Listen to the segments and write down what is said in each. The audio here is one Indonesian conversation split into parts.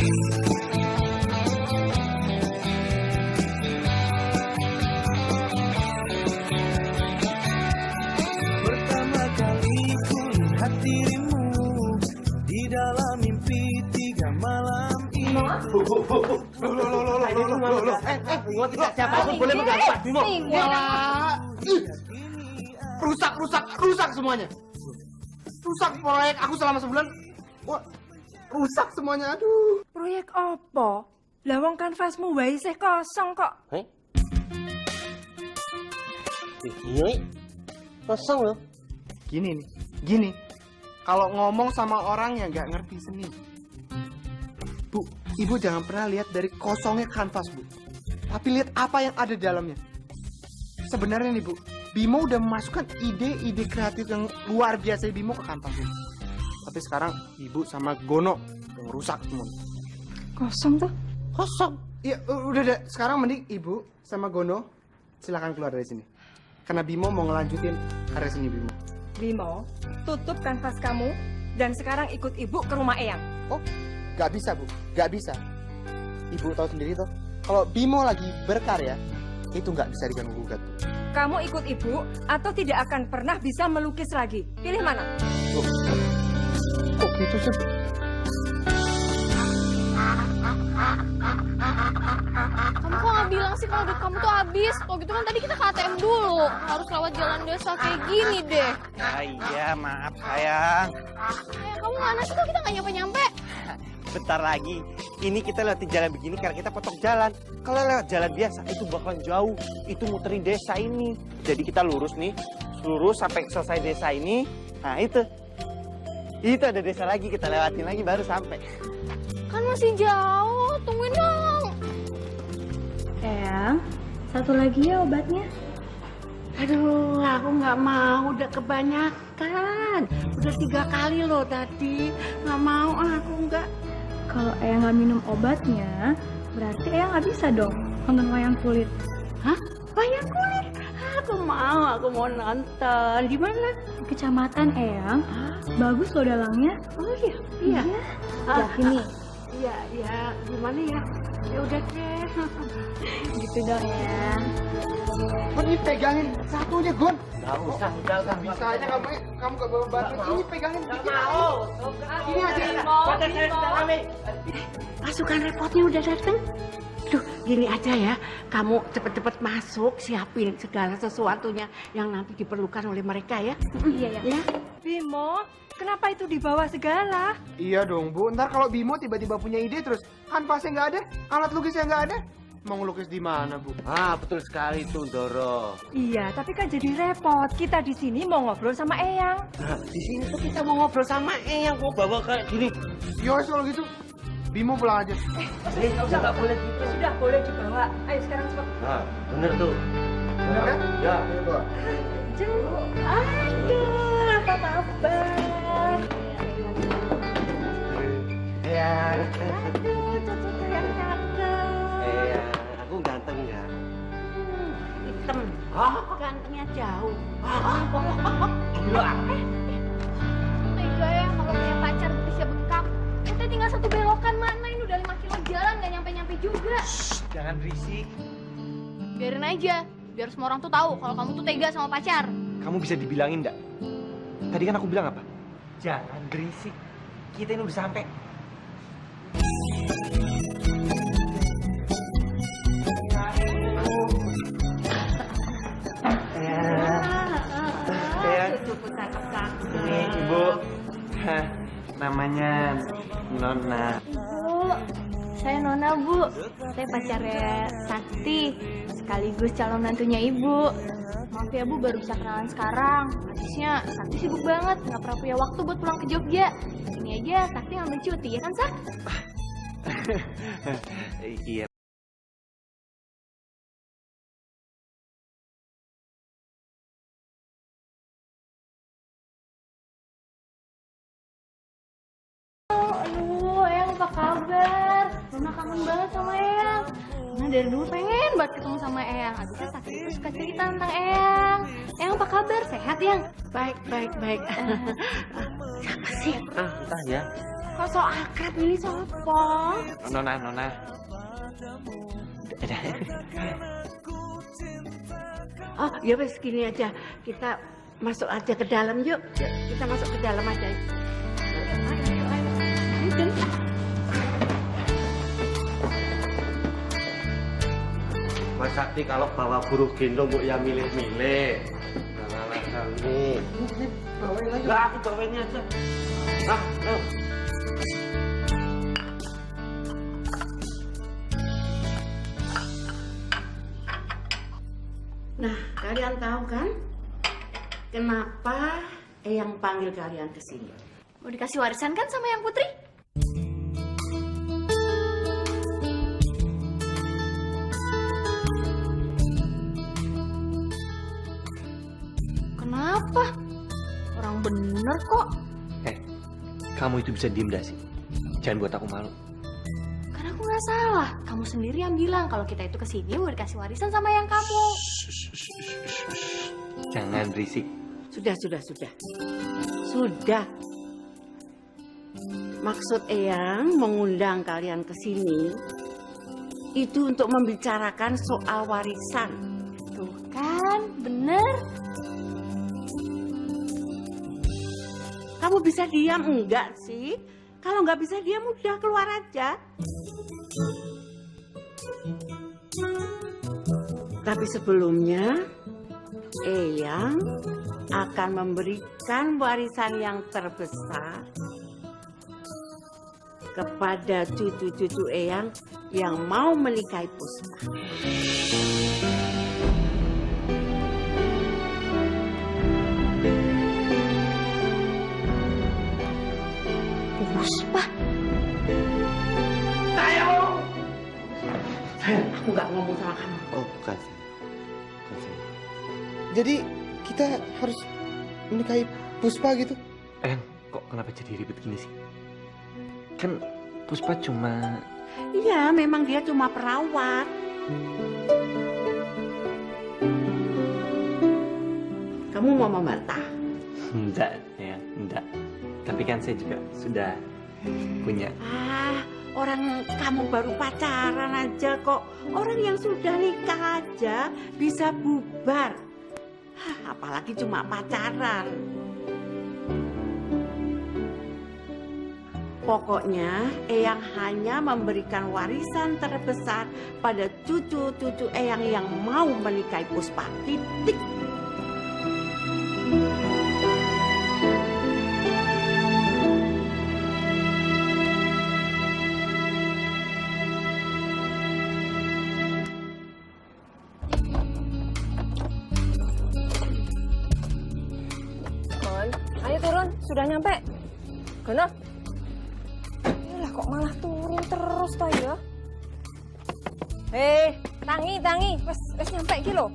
Pertama kali ku lihat dirimu di dalam mimpi 3 malam itu. Siapapun boleh mengganggu Bimo. Rusak semuanya. Rusak proyek aku selama sebulan. Wah, rusak semuanya. Aduh. Proyek apa? Lawang kanvasmu wae isih kosong kok. Iya, kosong loh. Gini nih, gini. Kalau ngomong sama orang yang nggak ngerti seni, Bu, Ibu jangan pernah lihat dari kosongnya kanvas, Bu. Tapi lihat apa yang ada di dalamnya. Sebenarnya nih, Bu, Bimo udah memasukkan ide-ide kreatif yang luar biasa Bimo ke kanvas ini. Tapi sekarang Ibu sama Gono udah ngerusak semua. Kosong tuh? Kosong. Iya, udah. Sekarang mending Ibu sama Gono silakan keluar dari sini. Karena Bimo mau ngelanjutin karya seni Bimo. Bimo, tutup kanvas kamu dan sekarang ikut ibu ke rumah Eyang. Oh, gak bisa, Bu. Gak bisa. Ibu tahu sendiri tuh, kalau Bimo lagi berkarya, itu gak bisa diganggu-gugat. Kamu ikut ibu atau tidak akan pernah bisa melukis lagi. Pilih mana? Loh, kok gitu sih? Kamu kok nggak bilang sih kalau duit kamu tuh habis? Kalau gitu kan tadi kita ke ATM dulu. Harus lewat jalan desa kayak gini deh. Ya, iya, maaf sayang. Kamu mana sih kok kita nggak nyampe-nyampe? Bentar lagi. Ini kita lewatin jalan begini karena kita potong jalan. Kalau lewat jalan biasa itu bakalan jauh. Itu muterin desa ini. Jadi kita lurus nih. Lurus sampai selesai desa ini. Nah itu. Itu ada desa lagi. Kita lewatin lagi baru sampai. Kan masih jauh. Tungguin dong. Eyang, satu lagi ya obatnya. Aduh, aku nggak mau, udah kebanyakan. Udah 3 kali loh tadi. Nggak mau, aku nggak. Kalau Eyang nggak minum obatnya, berarti Eyang nggak bisa dong nonton wayang kulit. Hah? Wayang kulit? Aku mau nonton. Di mana? Di kecamatan Eyang. Bagus loh dalangnya. Oh iya, iya. Ya sini. Iya, gimana ya? Ya udah deh. Gitu dong ya. Gon, ini pegangin satunya, Gon. Gak usah, udah. Bisa aja kamu gak bawa bantu. Ini pegangin dikit. Mau. Ini aja. Pasukan repotnya udah datang. Duh, gini aja ya. Kamu cepet-cepet masuk, siapin segala sesuatunya yang nanti diperlukan oleh mereka ya. Iya ya. Bimo, kenapa itu dibawa segala? Iya dong, Bu. Ntar kalau Bimo tiba-tiba punya ide terus kanvasnya nggak ada, alat lukisnya nggak ada, mau ngelukis di mana, Bu? Ah, betul sekali tuh, Doro. Iya, tapi kan jadi repot. Kita di sini mau ngobrol sama Eyang. Nah, di sini tuh kita mau ngobrol sama Eyang. Kok bawa kayak gini? Yos, kalau gitu Bimo pulang aja. Nggak boleh gitu. Sudah boleh dibawa. Ayo sekarang cepat. Nah, bener tuh. Bener kan? Ya. Aduh, apa kabar? Ya. Aduh, cucu yang cakep. Aku ganteng ya. Hitam. Gantengnya jauh. Tega ya kalau punya pacar berisnya bengkak. Kita tinggal satu belokan mana ini udah 5 kilo jalan nggak nyampe-nyampe juga. Jangan berisik. Biarin aja. Biar semua orang tuh tahu kalau kamu tuh tega sama pacar. Kamu bisa dibilangin enggak? Tadi kan aku bilang apa? Jangan berisik. Kita ini udah sampai. Ini Ibu. Namanya Nona. Bu, saya Nona, Bu. Saya pacarnya Sakti, sekaligus calon menantunya Ibu. Maaf ya, Bu, baru bisa kenalan sekarang. Habisnya Sakti sibuk banget, nggak pernah punya waktu buat pulang ke Jogja. Ini aja Sakti ngambil cuti, ya kan, Sak? Iya. Aduh, Eyang apa kabar? Nona kangen banget sama Eyang. Nona dari dulu pengen banget ketemu sama Eyang. Habisnya Sakti itu suka cerita tentang Eyang. Eyang apa kabar? Sehat, Yang? Baik. Siapa sih? Entah ya. Kok so akrab ini sopo? Nona. Oh, ya wes gini aja. Kita masuk aja ke dalam yuk. Kita masuk ke dalam aja. Ayo. Mas Sakti kalau bawa buruh gendong bu ya milih-milih. Jangan kami. Bawain lagi. Enggak, aku bawain aja. Ayo. Nah, kalian tahu kan kenapa Eyang panggil kalian ke sini? Mau dikasih warisan kan sama Yang Putri? Kenapa? Orang bener kok. Kamu itu bisa diem dah sih. Jangan buat aku malu. Kan aku nggak salah. Kamu sendiri yang bilang kalau kita itu kesini mau dikasih warisan sama yang kamu. Jangan berisik. Sudah. Maksud Eyang mengundang kalian ke sini itu untuk membicarakan soal warisan. Tuh kan, bener. Kamu bisa diam enggak sih? Kalau nggak bisa diam udah keluar aja. Tapi sebelumnya Eyang akan memberikan warisan yang terbesar kepada cucu-cucu Eyang yang mau menikahi Puspa. Puspa? Sayang, aku nggak ngomong sama kamu. Oh, bukan sih. Jadi kita harus menikahi Puspa gitu? Kok kenapa jadi ribet gini sih? Kan Puspa cuma... Iya, memang dia cuma perawat. Kamu mau membantah? Enggak. Tapi kan saya juga sudah punya. Orang kamu baru pacaran aja kok. Orang yang sudah nikah aja bisa bubar. Apalagi cuma pacaran. Pokoknya Eyang hanya memberikan warisan terbesar pada cucu-cucu Eyang yang mau menikahi Puspa. Titik. Ayo turun, sudah nyampe. Gono. Yalah kok malah turun terus toh ya. Tangi, wes nyampe iki lho.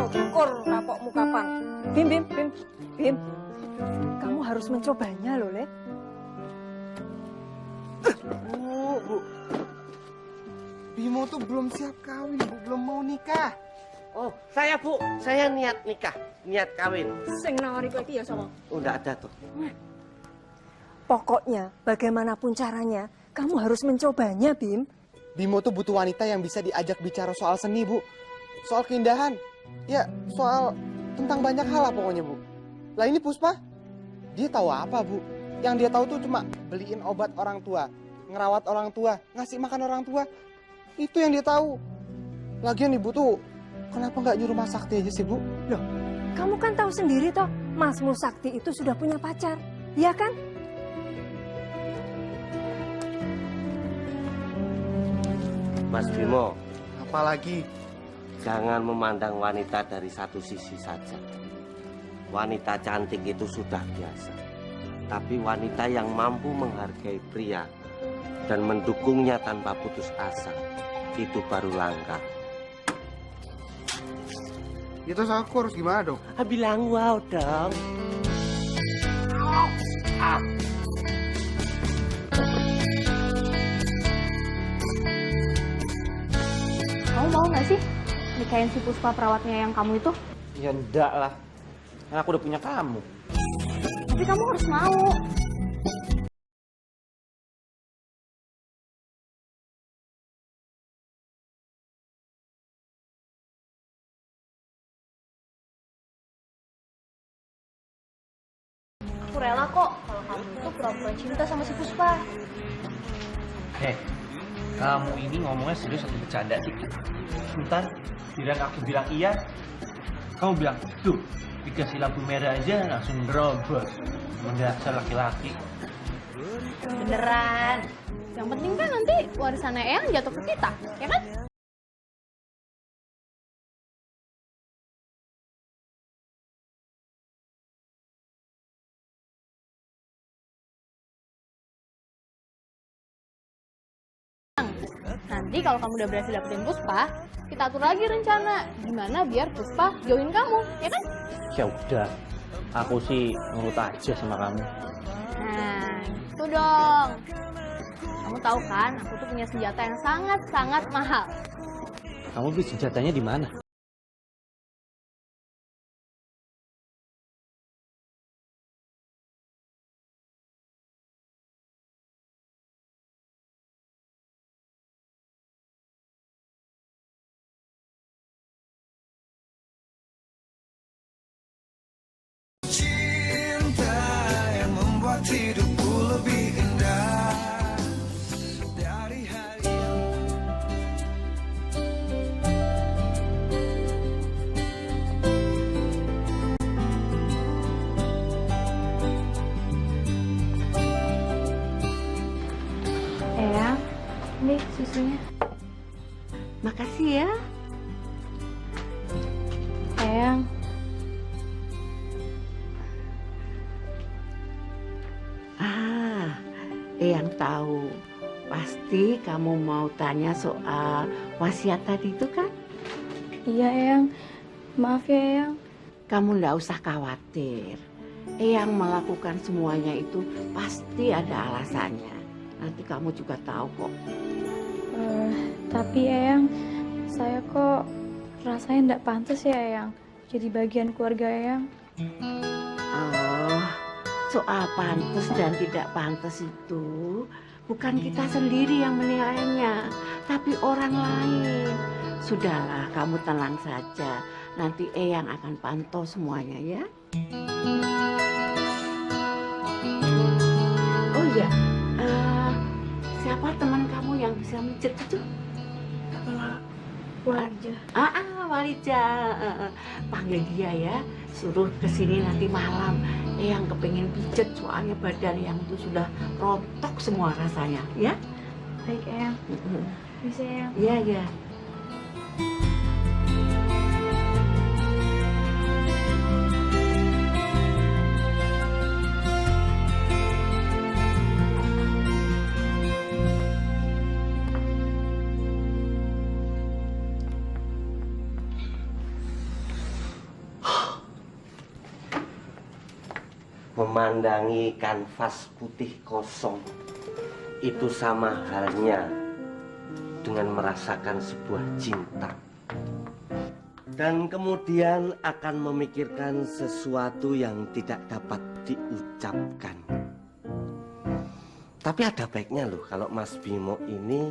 Syukur kapokmu kapan. Bim. Kamu harus mencobanya loh, Le. Bu. Bimo tuh belum siap kawin, Bu. Belum mau nikah. Oh, saya Bu, saya niat nikah, niat kawin. Sing nawari kowe iki ya sapa? Udah ada tuh. Pokoknya bagaimanapun caranya, kamu harus mencobanya, Bim. Bimo tuh butuh wanita yang bisa diajak bicara soal seni, Bu. Soal keindahan. Ya, soal tentang banyak hal lah pokoknya, Bu. Lah ini Puspa, dia tahu apa, Bu? Yang dia tahu tuh cuma beliin obat orang tua, ngerawat orang tua, ngasih makan orang tua. Itu yang dia tahu. Lagian Ibu tuh kenapa nggak nyuruh Mas Sakti aja sih, Bu? Loh, kamu kan tahu sendiri toh, Masmu Sakti itu sudah punya pacar, ya kan? Mas Bimo, Apalagi? jangan memandang wanita dari satu sisi saja. Wanita cantik itu sudah biasa. Tapi wanita yang mampu menghargai pria dan mendukungnya tanpa putus asa, itu baru langka. Itu aku harus gimana dong? Bilang wow dong. Kamu mau nggak sih nikahin si Puspa perawatnya yang kamu itu? Ya enggak lah. Kan aku udah punya kamu. Tapi kamu harus mau. Aku rela kok kalau kamu itu pura-pura cinta sama si Puspa. Kamu ini ngomongnya serius atau bercanda sih? Ntar, bilang aku bilang iya, kamu bilang, tuh, dikasih lampu merah aja langsung nerobos. Mendasar laki-laki. Beneran. Yang penting kan nanti warisan Eyang jatuh ke kita, ya kan? Nanti kalau kamu udah berhasil dapetin Puspa, kita atur lagi rencana gimana biar Puspa join kamu, ya kan? Ya udah, aku sih nurut aja sama kamu. Nah, itu dong. Kamu tahu kan, aku tuh punya senjata yang sangat-sangat mahal. Kamu beli senjatanya di mana? Cinta yang membuat hidupku lebih indah dari hari yang Eyang, nih susunya. Makasih ya. Eyang, Eyang tahu. Pasti kamu mau tanya soal wasiat tadi itu kan? iya Eyang. Maaf ya Eyang. Kamu nggak usah khawatir. Eyang melakukan semuanya itu pasti ada alasannya. Nanti kamu juga tahu kok. Tapi Eyang, saya kok rasanya nggak pantas ya Eyang jadi bagian keluarga Eyang. Oh, soal pantas dan tidak pantas itu bukan kita sendiri yang menilainya, tapi orang lain. Sudahlah, kamu tenang saja. Nanti Eyang akan pantau semuanya ya. Oh iya, siapa teman kamu yang bisa mijet itu? Walijah. Walijah. Panggil dia ya. Suruh kesini nanti malam. Eyang kepengen pijet soalnya badan yang itu sudah rontok semua rasanya. Ya? Baik Eyang. Bisa Eyang. Iya, iya. Memandangi kanvas putih kosong itu sama halnya dengan merasakan sebuah cinta. Dan kemudian akan memikirkan sesuatu yang tidak dapat diucapkan. Tapi ada baiknya loh kalau Mas Bimo ini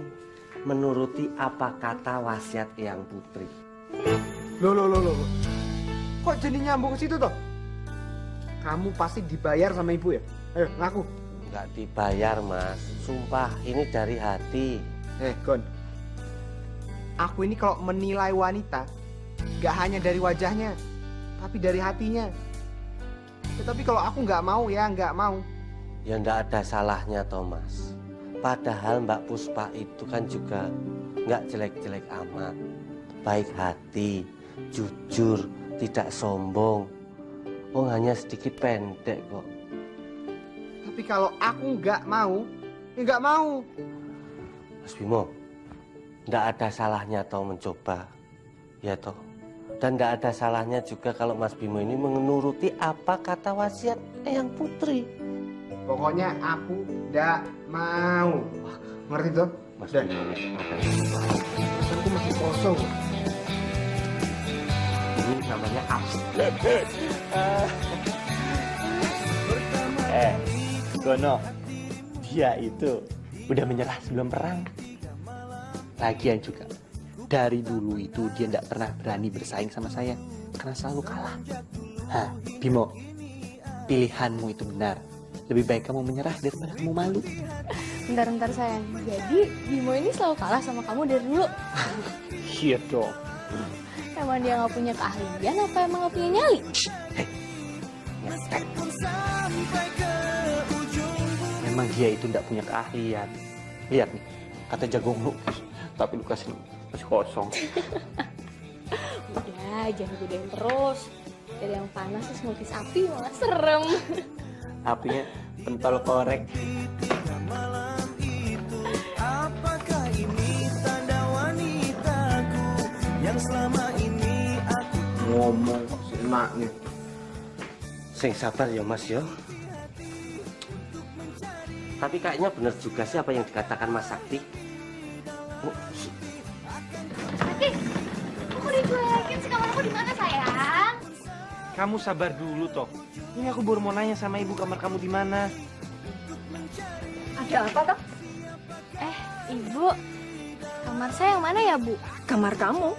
menuruti apa kata wasiat Eyang Putri. Loh. Kok jadi nyambung ke situ toh? Kamu pasti dibayar sama ibu ya? Ayo, ngaku. Nggak dibayar, Mas. Sumpah, ini dari hati. Gon. Aku ini kalau menilai wanita, nggak hanya dari wajahnya, tapi dari hatinya. Tetapi kalau aku nggak mau, ya nggak mau. Ya nggak ada salahnya, Thomas. Padahal Mbak Puspa itu kan juga nggak jelek-jelek amat. Baik hati, jujur, tidak sombong. Oh, hanya sedikit pendek kok. Tapi kalau aku nggak mau, ya nggak mau. Mas Bimo, nggak ada salahnya toh mencoba, ya toh. Dan nggak ada salahnya juga kalau Mas Bimo ini menuruti apa kata wasiat Eyang Putri. Pokoknya aku nggak mau. Ngerti toh? Mas Bimo, Aku masih kosong. ini namanya abs. Gono, dia itu udah menyerah sebelum perang. Lagian juga, dari dulu itu dia tidak pernah berani bersaing sama saya, karena selalu kalah. Hah, Bimo, pilihanmu itu benar. Lebih baik kamu menyerah daripada kamu malu. Bentar sayang, jadi Bimo ini selalu kalah sama kamu dari dulu? Iya dong. Emang dia nggak punya keahlian apa emang nggak punya nyali? Memang dia itu tidak punya keahlian. Lihat nih, kata jagung lu, tapi lu kasih masih kosong. Udah, jangan godain terus. Dari yang panas terus ngelukis api malah serem. Apinya pentol korek. Apakah ini tanda wanitaku yang selama ini aku Ngomong kok senaknya. Sing sabar ya Mas ya. Tapi kayaknya benar juga sih apa yang dikatakan Mas Sakti. Sakti, kok dicuekin sih? Kamar aku di mana sayang? Kamu sabar dulu toh. Ini aku baru mau nanya sama ibu kamar kamu di mana. Ada apa toh? Ibu, kamar saya yang mana ya Bu? Kamar kamu?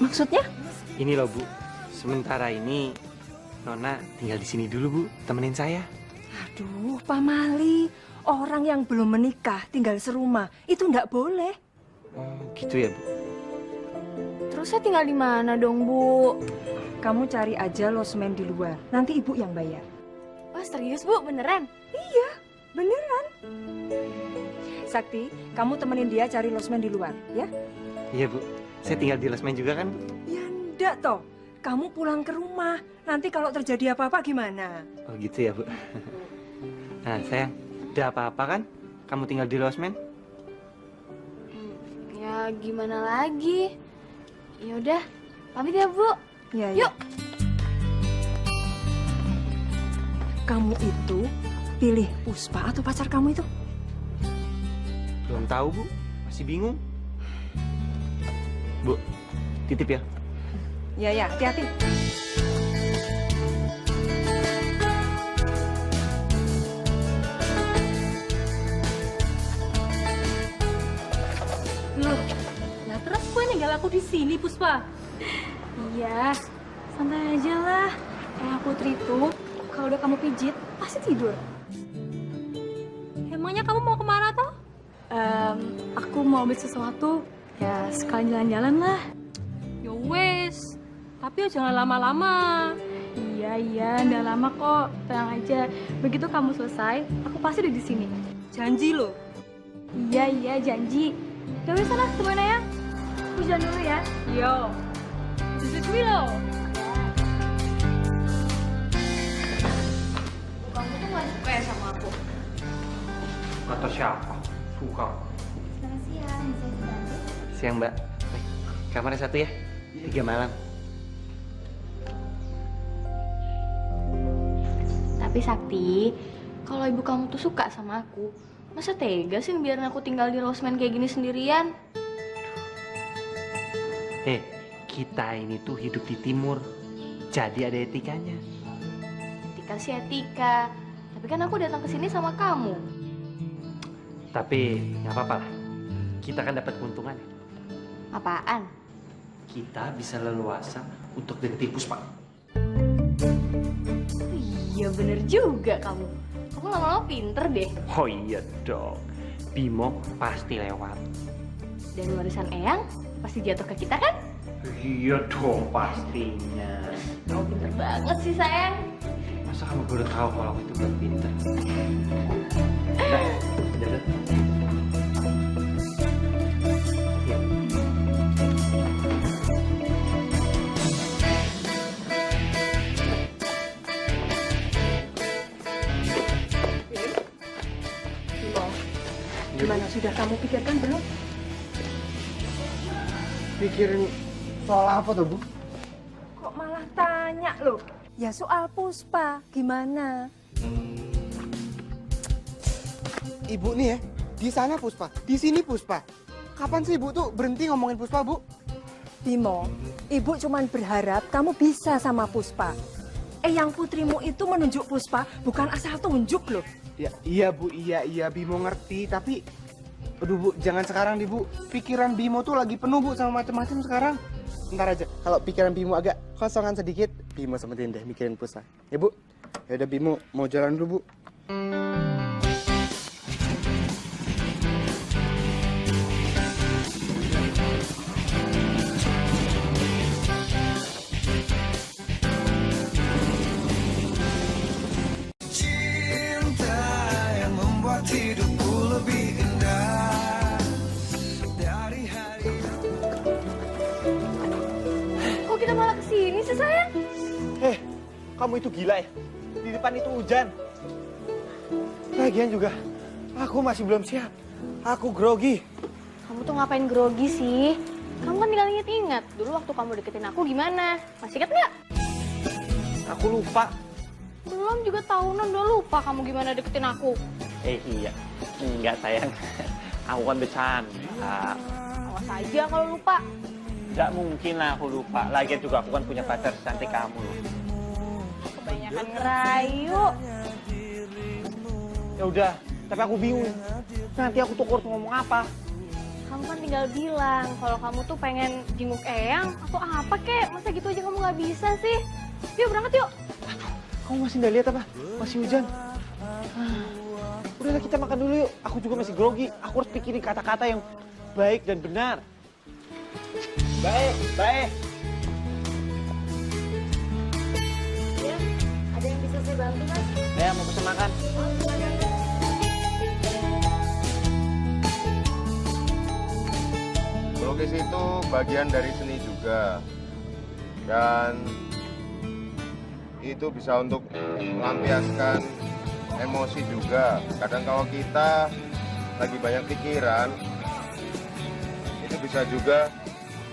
Maksudnya? Ini loh Bu, sementara ini Nona tinggal di sini dulu Bu, temenin saya. Aduh, Pak Mali, orang yang belum menikah tinggal serumah itu ndak boleh. Oh gitu ya Bu. Terus saya tinggal di mana dong Bu? Kamu cari aja losmen di luar, nanti ibu yang bayar. Wah serius Bu, beneran? Iya, beneran. Sakti, kamu temenin dia cari losmen di luar, ya? Iya Bu, saya tinggal di losmen juga kan Bu? Ya ndak toh, kamu pulang ke rumah, nanti kalau terjadi apa-apa gimana? Oh gitu ya Bu. Nah sayang, ada apa-apa kan? Kamu tinggal di losmen? Ya gimana lagi? Ya udah, pamit ya Bu. Ya, Yuk. Kamu itu pilih Puspa atau pacar kamu itu? Belum tahu Bu, masih bingung. Bu, titip ya. Ya, hati-hati. Loh, lah terus gue ninggal aku di sini, Puspa? Iya, santai aja lah. Kayak Putri itu, kalau udah kamu pijit, pasti tidur. Emangnya kamu mau kemana toh? Aku mau beli sesuatu. Ya, sekalian jalan-jalan lah. Yo wes, tapi jangan lama-lama. Iya, nggak lama kok. Tenang aja. Begitu kamu selesai, aku pasti udah di sini. Janji loh. Iya, janji. Ya wes sana, temuin ya. Aku jalan dulu ya. Yo. Susui loh. Kamu tuh gak suka ya sama aku? Kata siapa? Suka. Selamat siang, bisa dibantu? Siang Mbak. Kamarnya satu ya? 3 malam. Tapi Sakti, kalau ibu kamu tuh suka sama aku, masa tega sih biarin aku tinggal di losmen kayak gini sendirian? Kita ini tuh hidup di timur, jadi ada etikanya. Etika sih etika, tapi kan aku datang ke sini sama kamu. Tapi nggak apa-apa lah, kita kan dapat keuntungan. Apaan? Kita bisa leluasa untuk deketin Puspa. Iya bener juga kamu. Kamu lama-lama pinter deh. Oh iya dong, Bimo pasti lewat. Dan warisan Eyang pasti jatuh ke kita kan? Iya dong pastinya. Kamu pinter banget sih sayang. Masa kamu baru tahu kalau aku itu bukan pinter? Udah, jalan. Ya. Gimana, sudah kamu pikirkan belum? Pikirin soal apa tuh Bu? Kok malah tanya loh? Ya soal Puspa, gimana? Ibu nih ya, di sana Puspa, di sini Puspa. Kapan sih Ibu tuh berhenti ngomongin Puspa Bu? Bimo, ibu cuman berharap kamu bisa sama Puspa. Eyang putrimu itu menunjuk Puspa bukan asal tunjuk loh. Ya, iya Bu, iya Bimo ngerti, tapi aduh Bu, jangan sekarang nih Bu. Pikiran Bimo tuh lagi penuh Bu sama macam-macam sekarang. Ntar aja, kalau pikiran Bimo agak kosongan sedikit, Bimo sementin deh mikirin Puspa. Ya Bu, ya udah Bimo mau jalan dulu Bu. Cinta yang membuat hidupku lebih indah dari hari. Kok kita malah kesini sih sayang? Kamu itu gila ya? Di depan itu hujan. Lagian juga, aku masih belum siap. Aku grogi. Kamu tuh ngapain grogi sih? Kamu kan tinggal inget-inget. Dulu waktu kamu deketin aku gimana? Masih inget nggak? Aku lupa. Belum juga tahunan udah lupa kamu gimana deketin aku. Iya. Enggak sayang. Aku kan bercanda. Awas aja kalau lupa. Enggak mungkin lah aku lupa. Lagian juga aku kan punya pacar cantik kamu. Kebanyakan ngerayu. Ya udah, tapi aku bingung. Nanti aku tuh harus ngomong apa? Kamu kan tinggal bilang kalau kamu tuh pengen jenguk Eyang atau apa kek. Masa gitu aja kamu nggak bisa sih? Yuk berangkat yuk. Kamu masih nggak lihat apa? Masih hujan. Udahlah kita makan dulu yuk. Aku juga masih grogi. Aku harus pikirin kata-kata yang baik dan benar. Baik. Ya, ada yang bisa saya bantu mas? Ya, mau pesen makan. Melukis itu bagian dari seni juga. Dan itu bisa untuk melampiaskan emosi juga. Kadang kalau kita lagi banyak pikiran, itu bisa juga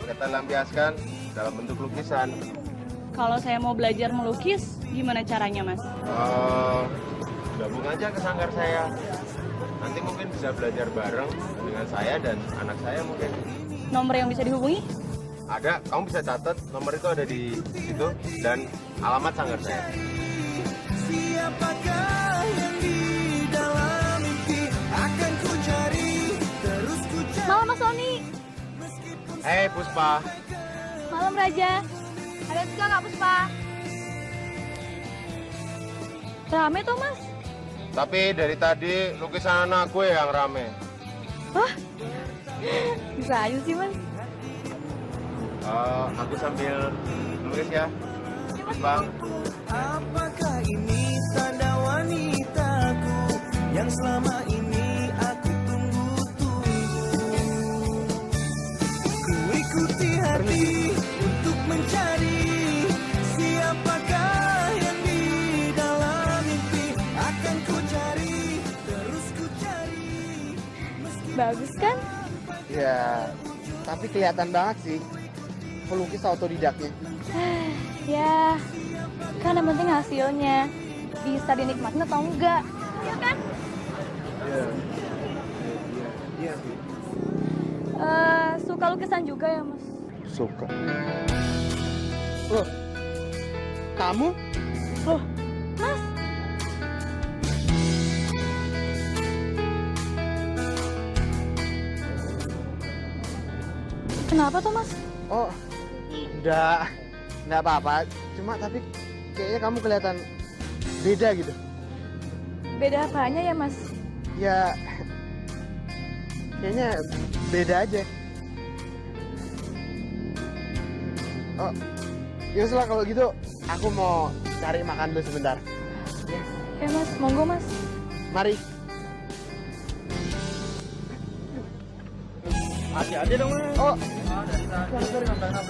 kita lampiaskan dalam bentuk lukisan. Kalau saya mau belajar melukis, gimana caranya, Mas? Gabung aja ke sanggar saya. Nanti mungkin bisa belajar bareng dengan saya dan anak saya mungkin. Nomor yang bisa dihubungi? Ada, kamu bisa catat, nomor itu ada di situ dan alamat sanggar saya. Siapakah yang di dalam mimpi akan ku cari, terus ku cari. Malam Mas Sony. Hei Puspa. Malam Raja. Ada suka nggak Puspa? Rame tuh Mas. Tapi dari tadi lukisan anak gue yang rame. Hah? Bisa aja sih Mas. Aku sambil lukis ya. Bang. Apakah ini tanda wanitaku yang selama ini aku tunggu-tunggu? Ku ikuti hati untuk mencari siapakah yang di dalam mimpi akan ku cari, terus ku cari. Bagus kan? Ya, tapi kelihatan banget sih pelukis autodidaknya. Ya, kan yang penting hasilnya. Bisa dinikmatin atau enggak, ya kan? Iya. Suka lukisan juga ya, Mas? Suka. Loh, kamu? Loh, Mas? Kenapa tuh, Mas? Oh, enggak apa-apa. Cuma tapi kayaknya kamu kelihatan beda gitu. Beda apanya ya, Mas? Ya, kayaknya beda aja. Oh, yaudah kalau gitu aku mau cari makan dulu sebentar. Ya, Mas. Monggo, Mas. Mari. Hati-hati dong, Mas. Oh, Dari tadi.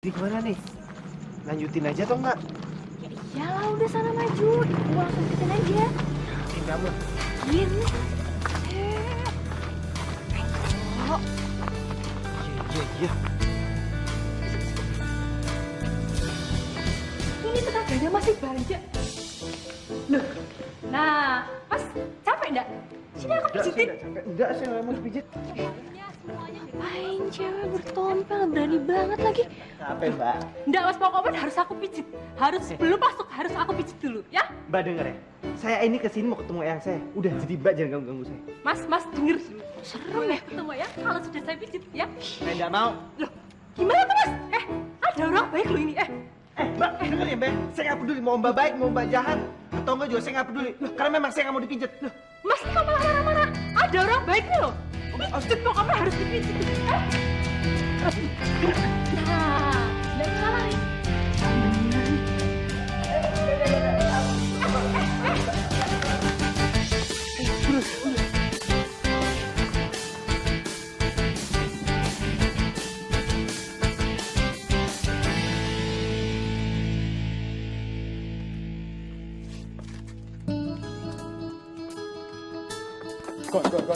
Di mana nih? Lanjutin aja atau enggak? Ya iyalah, udah sana maju. Ibu langsung bikin aja. Kamu. Gini. Iya. Ini tenaganya masih banyak. Loh, nah, Mas, capek enggak? Sini aku pijitin. Enggak, saya nggak mau pijit. Aing cewek bertompel, berani banget lagi. Capek, Mbak. Enggak, Mas, pokoknya harus aku pijit. Harus sebelum masuk, harus aku pijit dulu, ya? Mbak denger ya, saya ini kesini mau ketemu eyang saya. Udah, jadi Mbak jangan ganggu-ganggu saya. Mas, denger dulu. Serem ya ketemu ya, kalau sudah saya pijit, ya? Saya nggak mau. Loh, gimana tuh, Mas? Ada orang baik loh ini, Mbak, denger ya, Mbak. Saya nggak peduli mau Mbak baik, mau Mbak jahat. Atau enggak juga saya nggak peduli. Karena memang saya nggak mau dipijit. Mas, kok malah marah-marah? Ada orang baik nih loh. Pijit pokoknya harus dipijit. Nah, dan salah nih.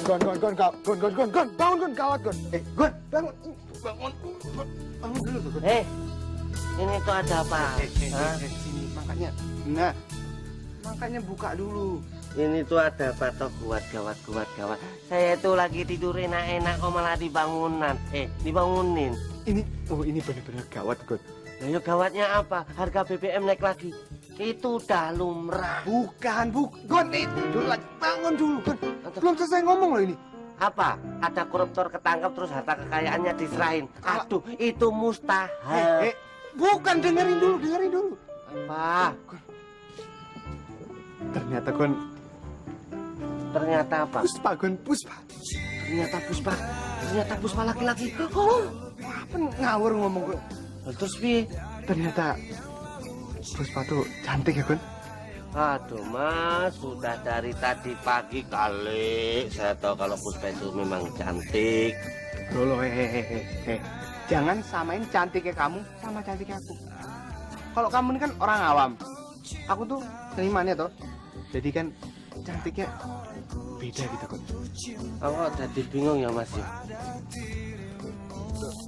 Gon, bangun, gawat, Gon. Gon, bangun dulu, Gon. Ini tuh ada apa? Sini, makanya buka dulu. Ini tuh ada apa toh gawat. Saya tuh lagi tidur enak-enak kok malah dibangunin. Ini benar-benar gawat, Gon. Nah, ya gawatnya apa? Harga BBM naik lagi. Itu udah lumrah. Bukan. Gon, tidur lagi. Bangun dulu, Gon. Belum selesai ngomong loh ini. Apa? Ada koruptor ketangkap terus harta kekayaannya diserahin. Aduh, itu mustahil. Bukan, dengerin dulu. Apa? Ternyata, Gon. Ternyata apa? Puspa, Gon, Puspa. Ternyata Puspa laki-laki. Oh, apa ngawur ngomong, Gon? terus piye? Ternyata Puspa tuh cantik ya, Gon? Aduh Mas, sudah dari tadi pagi kali saya tahu kalau Puspa itu memang cantik. Loh, jangan samain cantiknya kamu sama cantiknya aku. Kalau kamu ini kan orang awam, aku tuh seniman ya toh. Jadi kan cantiknya beda gitu, Gon. Aku jadi bingung ya Mas ya.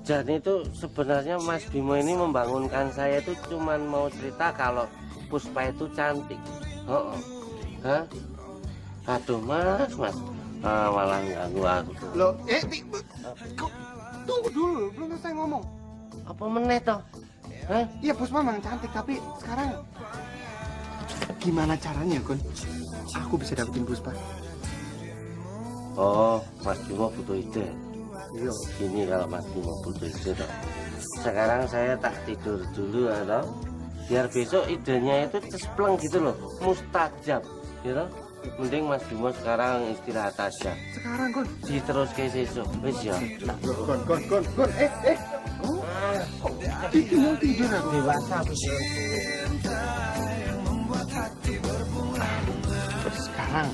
Jadi itu sebenarnya Mas Bimo ini membangunkan saya itu cuman mau cerita kalau Puspa itu cantik. Hah? Aduh Mas. Malah ganggu aku. Loh, tunggu dulu, belum selesai ngomong. Apa meneh toh? Hah? Iya, Puspa memang cantik, tapi sekarang gimana caranya, Gon? Aku bisa dapetin Puspa. Oh, Mas Bimo butuh ide. Iya. Gini kalau Mas Bimo butuh ide toh. Sekarang saya tak tidur dulu ya toh. Biar besok idenya itu cespleng gitu loh, mustajab, gitu. Mending Mas Bimo sekarang istirahat aja. Sekarang, Gon. Terus ke sesuk, wis ya. Gon. Mau tidur aku. Dewasa Sekarang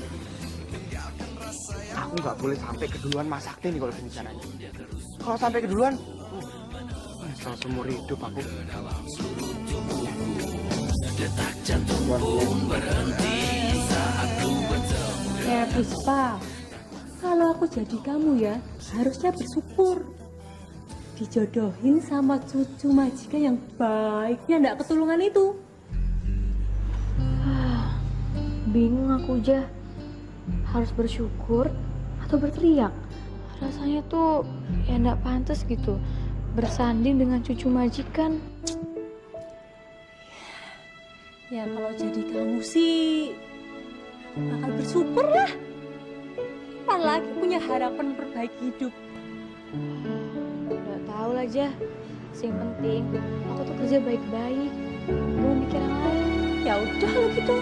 aku nggak boleh sampai keduluan Mas Sakti nih kalau gini caranya. Kalau sampai keduluan, nyesel seumur hidup aku. Ya Puspa, kalau aku jadi kamu ya, harusnya bersyukur. Dijodohin sama cucu majikan yang baiknya ndak ketulungan itu. Bingung aku aja. Harus bersyukur atau berteriak? Rasanya tuh ya ndak pantas gitu bersanding dengan cucu majikan. Ya kalau jadi kamu sih bakal bersyukur lah. Apalagi punya harapan perbaiki hidup. Nggak tahu lah aja. Yang penting aku tuh kerja baik-baik. Belum mikir yang lain. Ya udah kalau gitu.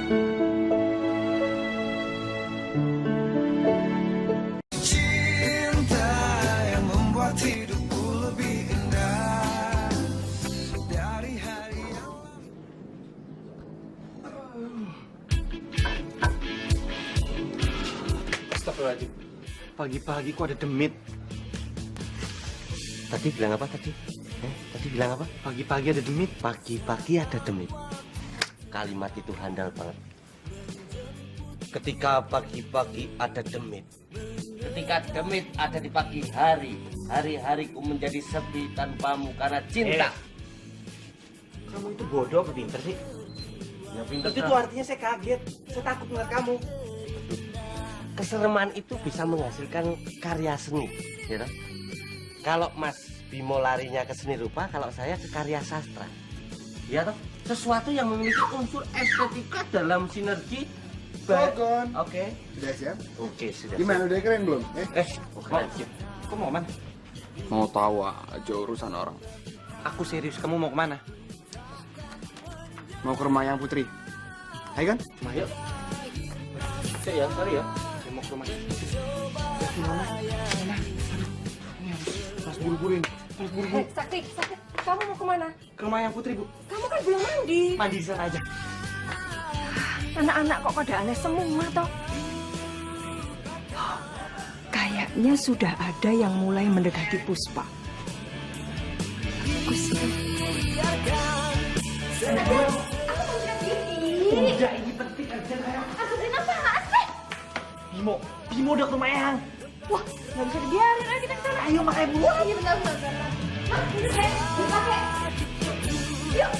Cinta yang membuat hidupku lebih indah dari hari yang... Astagfirullahaladzim. Pagi-pagi kok ada demit. Tadi bilang apa tadi? Tadi bilang apa? Pagi-pagi ada demit. Pagi-pagi ada demit. Kalimat itu handal banget. Ketika pagi-pagi ada demit. Ketika demit ada di pagi hari. Hari-hariku menjadi sepi tanpamu karena cinta. Kamu itu bodoh apa pinter sih? Ya, pinter Itu tuh artinya saya kaget. Saya takut ngeliat kamu. Kesereman itu bisa menghasilkan karya seni, ya toh? Kalau Mas Bimo larinya ke seni rupa, kalau saya ke karya sastra, ya toh? Sesuatu yang memiliki unsur estetika dalam sinergi. Sogon. Oke. Sudah siap? Oke, sudah. Gimana, udah keren belum? Kok mau man? Mau tahu aja urusan orang. Aku serius, kamu mau kemana? Mau ke rumah yang Putri. Ayo kan? Ayo. Ya, sorry ya. Saya mau ke rumah. Mas buru-buru ini. Mas buru-buru. Sakti, kamu mau kemana? Ke rumah yang Putri, Bu. Kamu kan belum mandi. Mandi di sana aja. Anak-anak kok pada aneh semua toh. Kayaknya sudah ada yang mulai mendekati Puspa. Bagus itu. Udah, ini penting aja kayak. Aku kenapa sih? Bimo udah ke rumah Eyang. Wah, nggak bisa dibiarin. Ayo kita ke sana. Ayo makanya Bu. Wah, iya benar. Hah, ini saya dipakai. Yuk.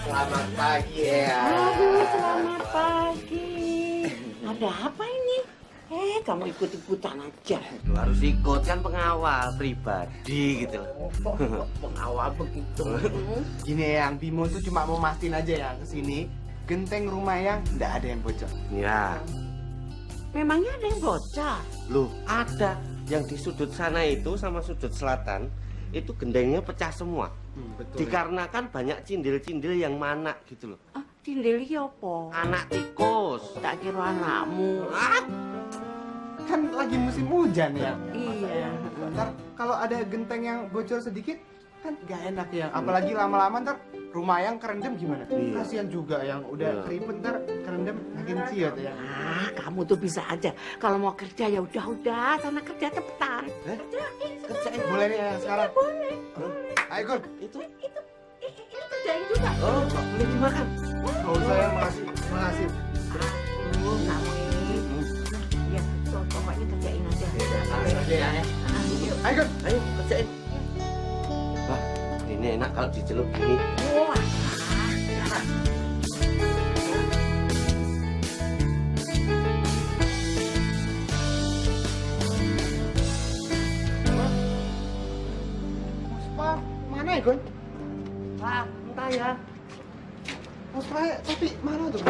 Selamat pagi ya. Aduh, selamat pagi. Ada apa ini? Kamu ikut-ikutan aja. Lu harus ikut, kan pengawal pribadi gitu loh. Pengawal begitu. Gini Eyang, Bimo tuh cuma mau mastiin aja ya kesini. Genteng rumah Eyang nggak ada yang bocor. Ya, Memangnya ada yang bocor? loh ada yang di sudut sana itu sama sudut selatan itu gendengnya pecah semua. Betul. Dikarenakan banyak cindil-cindil yang mana gitu loh. Ah, Tindel iki apa? Anak tikus. Tak kira anakmu. Kan lagi musim hujan ya. Iya. Ntar kalau ada genteng yang bocor sedikit kan gak enak ya. Apalagi lama-lama ntar rumah yang kerendam gimana? Iya. Kasihan juga yang udah Iya. keriput ntar kerendam makin siot ya. Kamu tuh bisa aja. Kalau mau kerja ya udah sana kerja cepetan. Kerjain. Boleh nih ya sekarang. Boleh. Ayo Gun. Itu. Ini kerjain juga. Oh, nggak boleh dimakan. Gak usah ya, makasih. Makasih. Kamu ini. Ya, pokoknya kerjain aja. Langsung aja ya. Yuk. Ayo Gun. Ayo kerjain. Wah, ini enak kalau dicelup gini. Wah. Puspa, mana ya Gun? Wah, entah ya. Puspa, tapi mana tuh?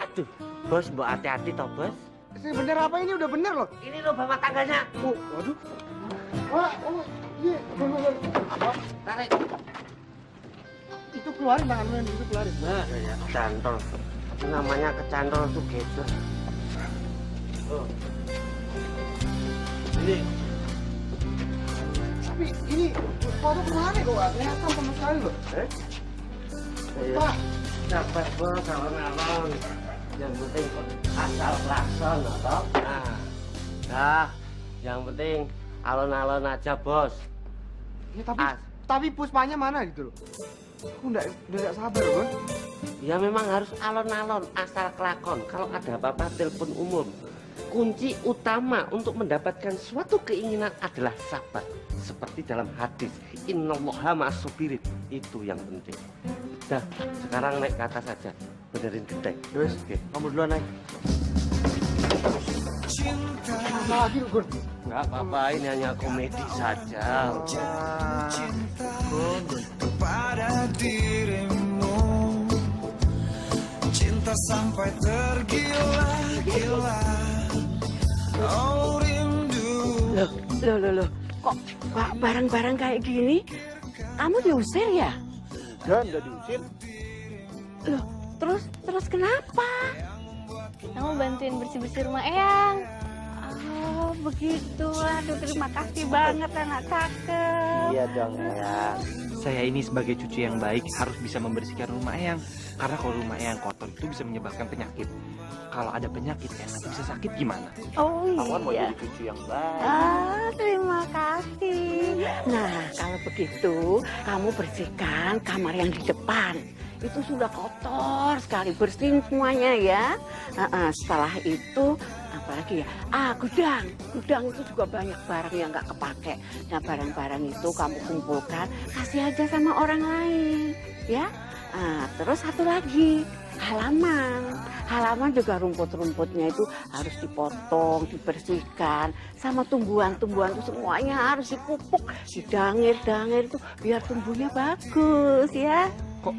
Aduh, bos, mbok hati-hati toh, bos. Ini bener apa ini? Udah bener loh. Ini loh bawa tangganya. Oh, waduh. Wah, oh, iya. Tarik. Itu keluarin tanganmu yang itu keluarin. Nah, ya, cantol. Itu namanya kecantol tuh geser. Oh. Ini. Tapi ini Puspa tuh kemana kok? Gak kelihatan sama sekali loh. Puspa. Dapat bos, alon-alon. Yang penting asal klakson, toh. Nah, yang penting alon-alon aja, bos. Ya, tapi Puspanya mana gitu loh? Aku udah gak sabar loh. Ya memang harus alon-alon, asal kelakon. Kalau ada apa-apa telepon umum. Kunci utama untuk mendapatkan suatu keinginan adalah sabar. Seperti dalam hadis, innallaha ma'as-sabirin. Itu yang penting. Dah, sekarang naik ke atas saja. Benerin genteng. Terus, kamu duluan naik. Apa lagi lu, Gun? Nggak apa-apa, ini hanya komedi saja. Kepada dirimu, cinta sampai tergila-gila. Oh rindu. Loh. Kok barang-barang kayak gini? Kamu diusir ya? Dan udah diusir. Loh, terus kenapa? Kamu bantuin bersih-bersih rumah Eyang. Oh, begitu. Aduh, terima kasih banget anak cakep. Iya dong, Eyang. Saya ini sebagai cucu yang baik harus bisa membersihkan rumah Eyang. Karena kalau rumah Eyang kotor itu bisa menyebabkan penyakit. Kalau ada penyakit, Eyang nanti bisa sakit gimana? Oh Awan mau iya. jadi cucu yang baik. Ah, terima kasih. Nah, kalau begitu, kamu bersihkan kamar yang di depan. Itu sudah kotor sekali, bersihin semuanya ya. Setelah itu, apalagi ya? Gudang. Gudang itu juga banyak barang yang nggak kepake. Nah, barang-barang itu kamu kumpulkan, kasih aja sama orang lain, ya. Terus satu lagi, halaman. Halaman juga rumput-rumputnya itu harus dipotong, dibersihkan. Sama tumbuhan-tumbuhan itu semuanya harus dipupuk, didangir-dangir itu biar tumbuhnya bagus ya. Kok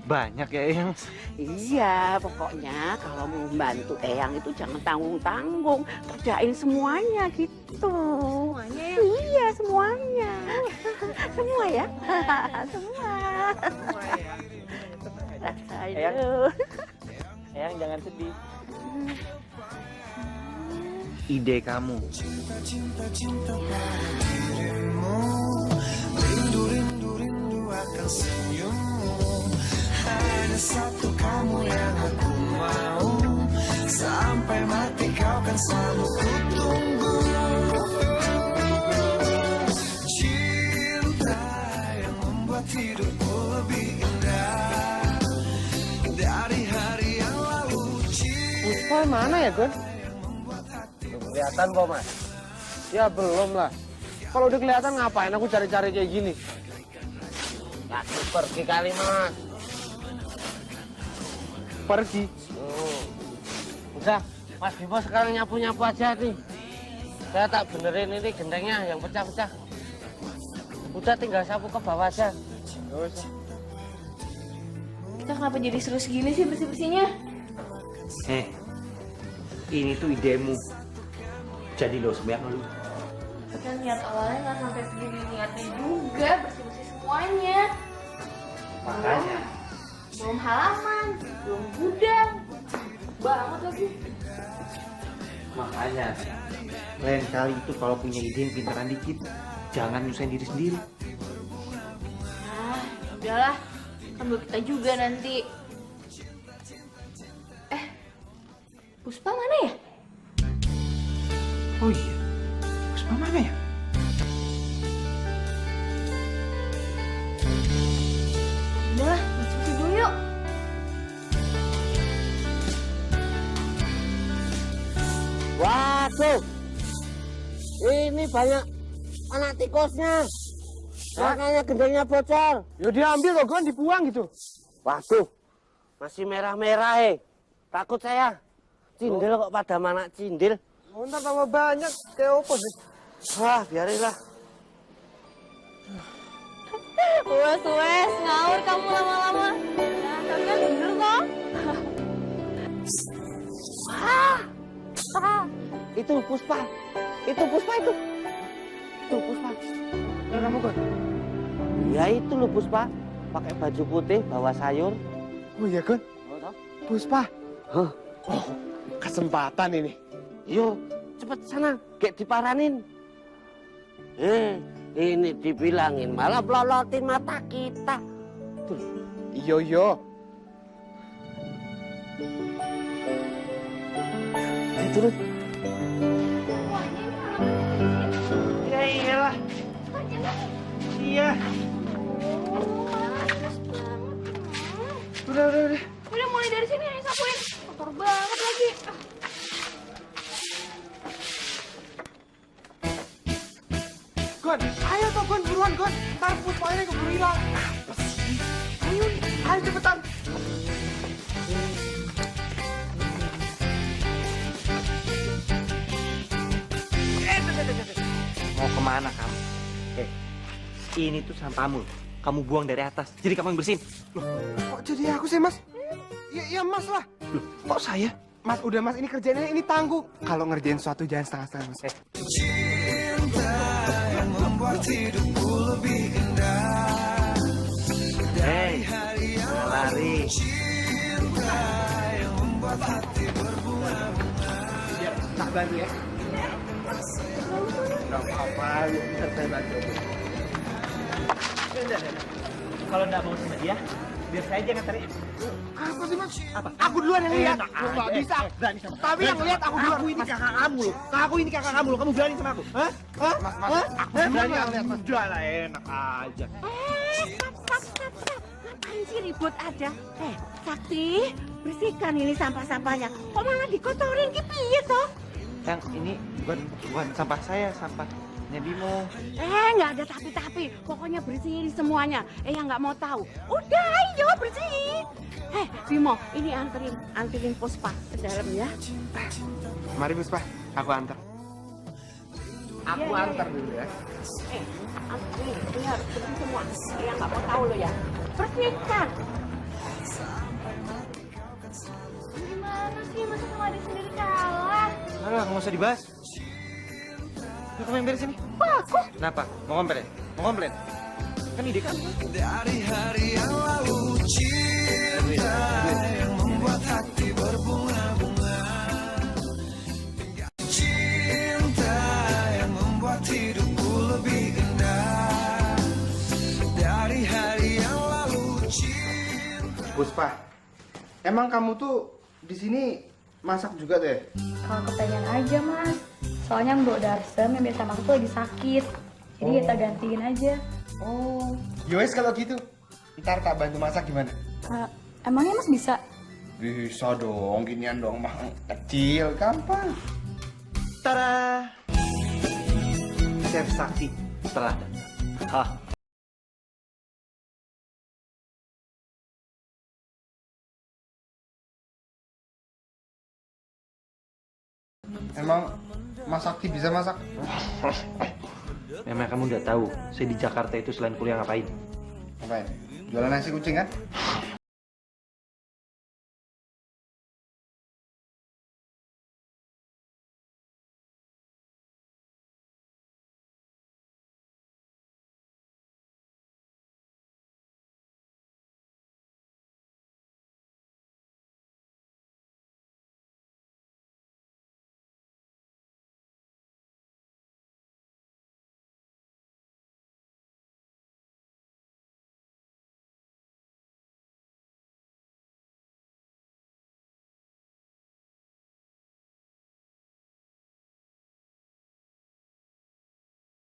banyak ya, Eyang? Iya, pokoknya kalau mau membantu Eyang itu jangan tanggung-tanggung. Kerjain semuanya gitu. Semuanya ya? Iya, semuanya. Semua ya? Semua. Eyang. Eyang jangan sedih. Ide kamu. Cinta-cinta pada dirimu, rindu-rindu akan senyummu. Hanya satu kamu yang aku mau, sampai mati kau kan selalu ku tunggu. Cinta yang membuat hidupku lebih indah dari hari yang lalu. Puspa mana ya, Gon? Belum kelihatan kok, Mas. Ya belum lah. Kalau udah kelihatan ngapain aku cari-cari kayak gini? Lagi pergi kali, Mas. Pergi. Udah, Mas Bimo sekarang nyapu-nyapu aja nih. Saya tak benerin ini gentengnya yang pecah-pecah. Udah tinggal sapu ke bawah aja. Kita kenapa jadi seru segini sih bersih-bersihnya? Ini tuh idemu. Jadi lo sebanyak lu. Kan niat awalnya nggak sampai segini niatnya juga bersih-bersih semuanya. Makanya. Belum halaman, belum gudang, banget lagi. Makanya. Lain kali itu kalau punya ide yang pintaran dikit, jangan nyusahin diri sendiri. Udahlah, kan buat kita juga nanti. Puspa mana ya? Oh iya, Puspa mana ya? Udah, bersih dulu yuk. Waduh, ini banyak anak tikusnya. Makanya gendengnya bocor. Ya diambil kok, Gon, dibuang gitu. Waduh, masih merah-merah Takut saya. Cindil kok pada mana cindil. Ntar tambah banyak, kayak apa sih? Wah, biarinlah. Wes, ngawur kamu lama-lama. Kalian dulu kok. Itu Puspa. Itu Puspa itu. Tuh Puspa. Udah kamu, Gon? Ya itu loh Puspa. Pakai baju putih, bawa sayur. Oh iya, Gon? Puspa. Hah? Oh, kesempatan ini. Yo, cepet sana, kayak diparanin. Ini dibilangin malah pelolotin mata kita. Tuh. Iyo. Turun. Ya iyalah. Iya. Udah. Udah mulai dari sini nih sapuin. Kotor banget lagi. Gon, ayo toh Gon, buruan Gon. Ntar Puspa ini keburu hilang. Ayo cepetan. Mau kemana kamu? Ini tuh sampahmu. Kamu buang dari atas. Jadi kamu yang bersihin. Loh, kok jadi aku sih, Mas? Iya, Mas lah. Loh, kok saya? Mas, udah Mas, ini kerjaannya ini tangguh. Kalau ngerjain sesuatu jangan setengah-setengah, Mas. Cinta yang membuat hidupku lebih indah dari hari yang lari. Cinta yang membuat hati berbunga-bunga. Tak bantu ya. Nggak apa-apa, biar saya bantu. Udah. Kalau nggak mau sama dia, biar saya aja nganterin. Apa sih mas? Apa? Aku duluan yang lihat. Lu nggak bisa. Berani sama Tapi yang lihat aku duluan. Aku ini kakak kamu loh. Aku ini kakak kamu loh. Kamu berani sama aku? Hah? Hah? Mas, Hah? aku duluan yang lihat mas. Udah lah, enak aja. Stop. Ngapain sih ribut aja? Sakti, bersihkan ini sampah-sampahnya. Kok malah dikotorin ki piye toh? Yang ini bukan sampah saya, sampahnya Bimo. Nggak ada tapi. Pokoknya bersihin semuanya. Yang nggak mau tahu. Udah, ayo bersihin. Bimo, ini anterin Puspa ke dalam ya. Mari Puspa, aku antar. Aku antar dulu ya. Ini harus bersih semua. Yang nggak mau tahu lo ya. Bersihkan. Gimana sih, masa sama adik sendiri kalah? Alah, nggak usah dibahas. Yuk, kamu yang beres ini. Bagus. Kenapa? Mau komplain? Kan ide kamu. Dari hari yang lalu cinta yang membuat hati berbunga-bunga, cinta yang membuat hidupku lebih indah. Dari hari yang lalu cinta. Puspa, emang kamu tuh di sini masak juga tuh ya? Kalau kepengen aja mas. Soalnya Mbok Darsem yang biasa masak tuh lagi sakit. Jadi kita gantiin aja. Oh, yowes kalau gitu. Ntar tak bantu masak gimana? Emangnya mas bisa? Bisa dong, ginian dong mah kecil, gampang. Tada! Chef Sakti telah datang. Hah? Emang Mas Sakti bisa masak? Memang kamu udah tahu, saya di Jakarta itu selain kuliah ngapain? Ngapain? Jualan nasi kucing kan?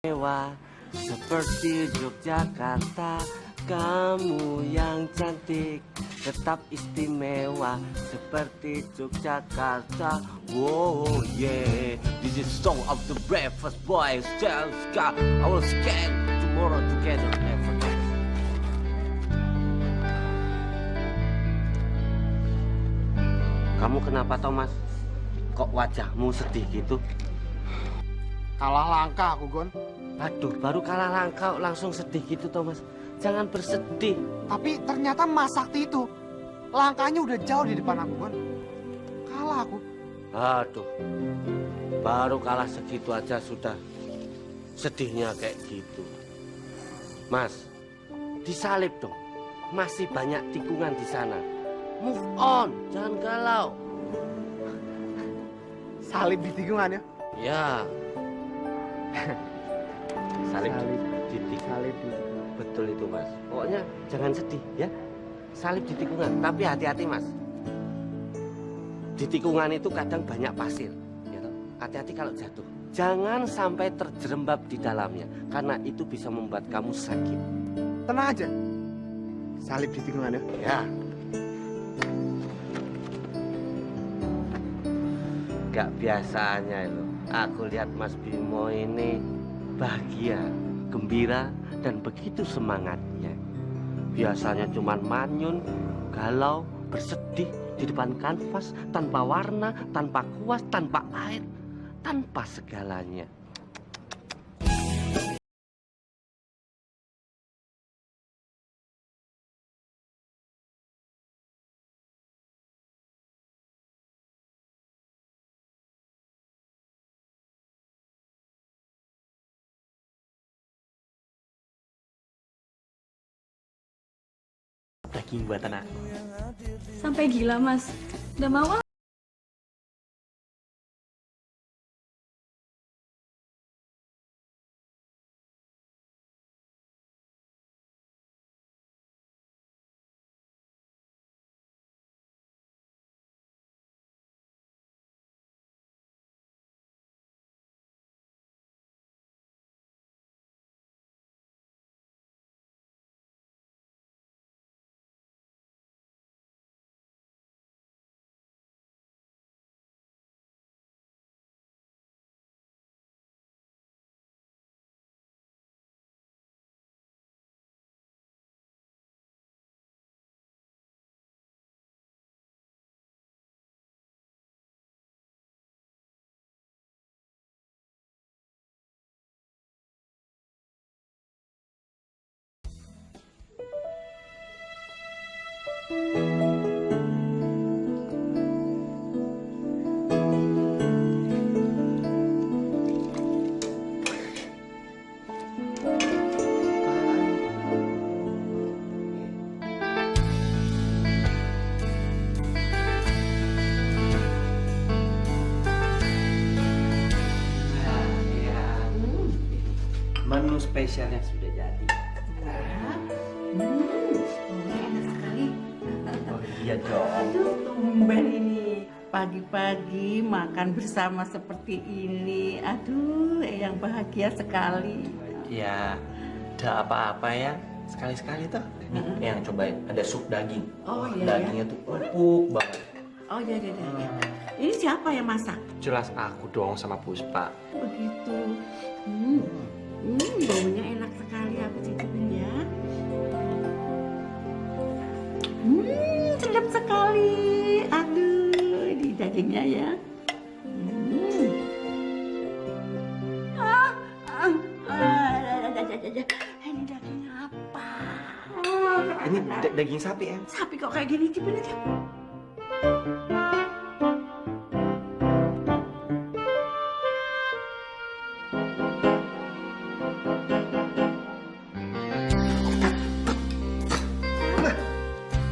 Mewah seperti Yogyakarta, kamu yang cantik tetap istimewa seperti Yogyakarta. Wow yeah, this is song of the breakfast boys. Sky, I will scan tomorrow together never get. Kamu kenapa Thomas? Kok wajahmu sedih gitu? Kalah langkah aku, Gon. Aduh, baru kalah langkah langsung sedih gitu, Thomas. Jangan bersedih. Tapi ternyata Mas Sakti itu langkahnya udah jauh di depan aku, Gon. Kalah aku. Aduh, baru kalah segitu aja sudah sedihnya kayak gitu. Mas, disalib dong. Masih banyak tikungan di sana. Move on, jangan galau. Salib di tikungan ya? Ya. Salib di tikungan. Salib di Betul itu Mas. Pokoknya jangan sedih ya. Salib di tikungan, tapi hati-hati Mas. Di tikungan itu kadang banyak pasir. Ya toh? Hati-hati kalau jatuh. Jangan sampai terjerembab di dalamnya, karena itu bisa membuat kamu sakit. Tenang aja. Salib di tikungan ya? Ya. Gak biasanya itu. Aku lihat Mas Bimo ini bahagia, gembira, dan begitu semangatnya. Biasanya cuman manyun, galau, bersedih di depan kanvas, tanpa warna, tanpa kuas, tanpa air, tanpa segalanya. Daging buatan aku. Sampai gila mas. Udah mau Menu spesialnya sudah jadi. Enak sekali. Oh iya dong. Aduh, tumben ini. Pagi-pagi makan bersama seperti ini. Aduh, yang bahagia sekali. Ya, ada apa-apa ya. Sekali-sekali tuh. Nih, yang cobain. Ada sup daging. Oh, iya, dagingnya tuh empuk banget. Oh iya. Ini siapa yang masak? Jelas aku dong sama Puspa. Begitu. Baunya enak sekali, aku cicipin ya. Sedap sekali. Aduh, ini dagingnya ya. Ini daging apa? Ini daging sapi ya? Sapi kok kayak gini, cipin aja.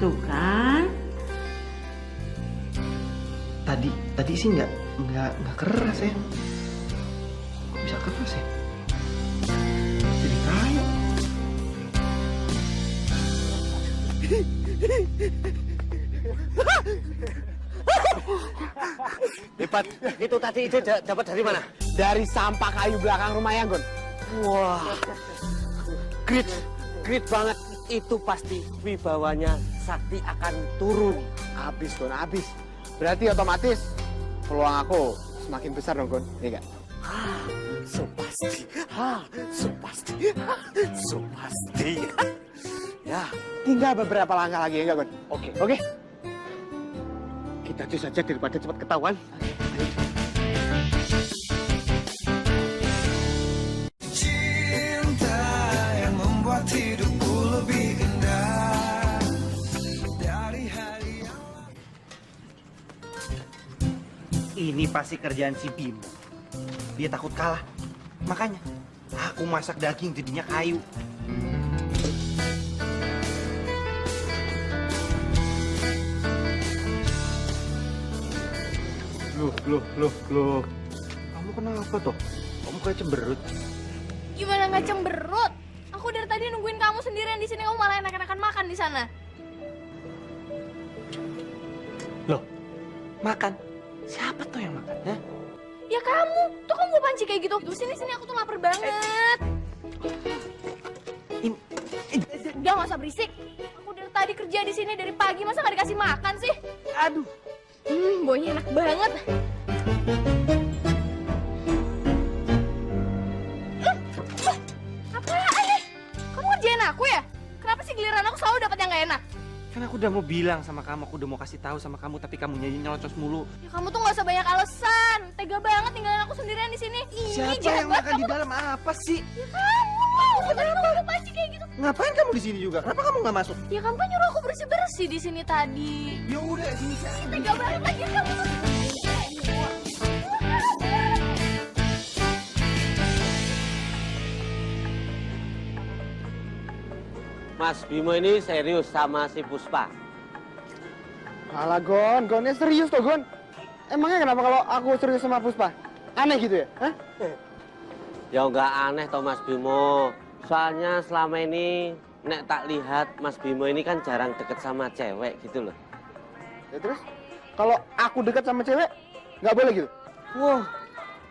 Tuh kan? Tadi sih nggak keras ya. Kok bisa keras ya? Jadi kayu. Hebat. Itu tadi ide dapat dari mana? Dari sampah kayu belakang rumah ya, Gon. Wah. Great banget. Itu pasti wibawanya Sakti akan turun. Habis, Gon, habis. Berarti otomatis peluang aku semakin besar dong, Gon. Iya nggak? So pasti. Ya, tinggal beberapa langkah lagi ya nggak, Gon? Oke. Kita cus saja daripada cepat ketahuan. Cinta yang membuat hidupku lebih indah dari hari yang Ini pasti kerjaan si Bimo. Dia takut kalah. Makanya aku masak daging jadinya kayu. Loh. Kamu kenapa toh? Kamu kayak cemberut. Gimana nggak cemberut? Aku dari tadi nungguin kamu sendirian di sini, kamu malah enak-enakan makan di sana. Loh, makan? Siapa tuh yang makan? Ya? Ya kamu, tuh kamu mau panci kayak gitu. Sini, aku tuh lapar banget. Udah nggak usah berisik. Aku dari tadi kerja di sini dari pagi, masa nggak dikasih makan sih? Aduh. Baunya enak banget. Apaan nih? Kamu ngerjain aku ya? Kenapa sih giliran aku selalu dapat yang nggak enak? Kan aku udah mau bilang sama kamu, aku udah mau kasih tahu sama kamu, tapi kamu nyanyi nyelocos mulu. Ya kamu tuh nggak usah banyak alasan. Tega banget tinggalin aku sendirian di sini. Siapa yang makan di dalam apa sih? Ya kamu, kenapa kamu panci kayak gitu? Ngapain kamu di sini juga? Kenapa kamu nggak masuk? Ya kamu kan nyuruh aku bersih-bersih di sini tadi. Ya udah sini sih. Tega banget lagi kamu. Mas Bimo ini serius sama si Puspa. Alah, Gonnya serius toh, Gon. Emangnya kenapa kalau aku serius sama Puspa? Aneh gitu ya? Hah? Ya nggak aneh toh Mas Bimo. Soalnya selama ini nek tak lihat Mas Bimo ini kan jarang deket sama cewek gitu loh. Ya terus, kalau aku dekat sama cewek, nggak boleh gitu? Wah,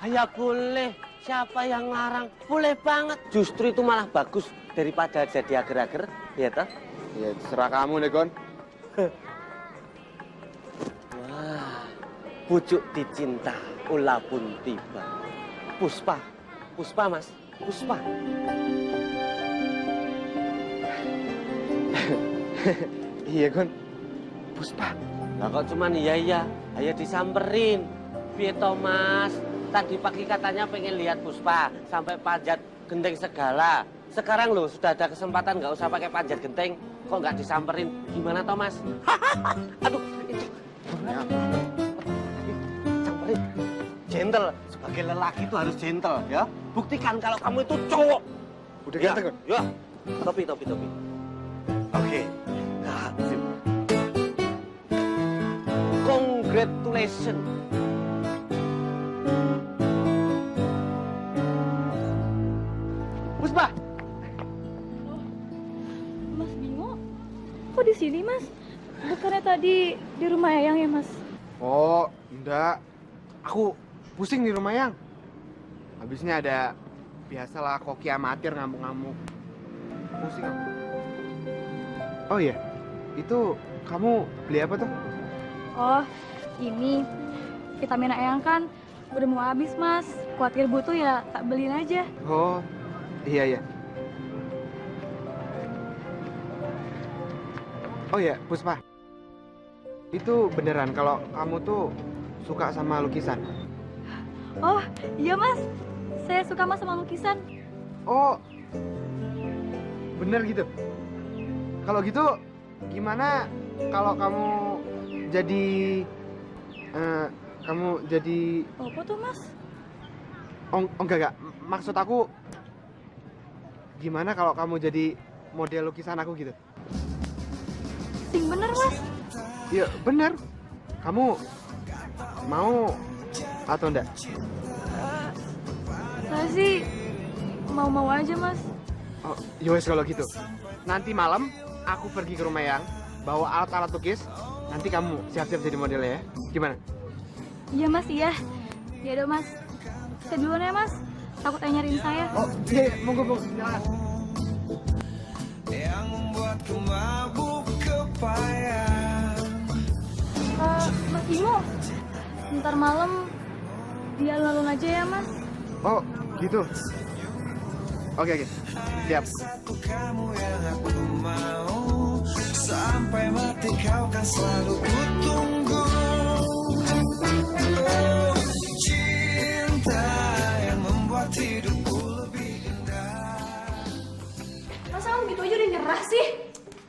ya boleh. Siapa yang larang? Boleh banget. Justru itu malah bagus daripada jadi ager-ager, ya toh? Ya terserah kamu deh, Gon. Wah, pucuk dicinta, ulah pun tiba. Puspa Mas, Puspa. Iya, Gon. Puspa. Lah kok cuman iya, ayo disamperin. Piye toh Mas? Tadi pagi katanya pengen lihat Puspa, sampai panjat genteng segala. Sekarang loh sudah ada kesempatan, nggak usah pakai panjat genteng. Kok nggak disamperin? Gimana toh Mas? Aduh, itu. Samperin. Gentle. Sebagai lelaki itu harus gentle ya. Buktikan kalau kamu itu cowok. Udah Ya, ganteng kan? ya. Topi. Oke. Nah, sip. Congratulations. Puspa. Mas Bimo, kok di sini Mas? Bukannya tadi di rumah Eyang ya Mas? Oh, enggak. Aku pusing di rumah Yang. Habisnya ada biasalah koki amatir ngamuk-ngamuk. Pusing aku. Oh iya, itu kamu beli apa tuh? Oh, ini vitamin Eyang kan udah mau habis Mas. Khawatir butuh ya tak beliin aja. Oh, iya. Oh iya, Puspa. Itu beneran kalau kamu tuh suka sama lukisan? Oh, iya Mas. Saya suka Mas sama lukisan. Oh, bener gitu? Kalau gitu, gimana kalau kamu jadi... Apa tuh Mas? Oh, enggak. Maksud aku, gimana kalau kamu jadi model lukisan aku gitu? Sing bener Mas. Ya, bener. Kamu mau atau enggak? Saya sih mau-mau aja Mas. Oh, yowes kalau gitu. Nanti malam aku pergi ke rumah Yang, bawa alat-alat lukis. Nanti kamu siap-siap jadi modelnya ya. Gimana? Iya Mas, iya. Ya udah Mas. Saya duluan ya Mas. Takut Eyang nyariin saya. Oh, iya, monggo. Silakan. Yang membuatku mabuk kepayang. Mas Bimo, ntar malam dia alun aja ya Mas. Oh, gitu. Oke. Siap. Satu kamu yang aku mau, sampai mati kau kan selalu ku tunggu. Oh, cinta yang membuat hidupku lebih indah. Masa kamu gitu aja udah nyerah sih?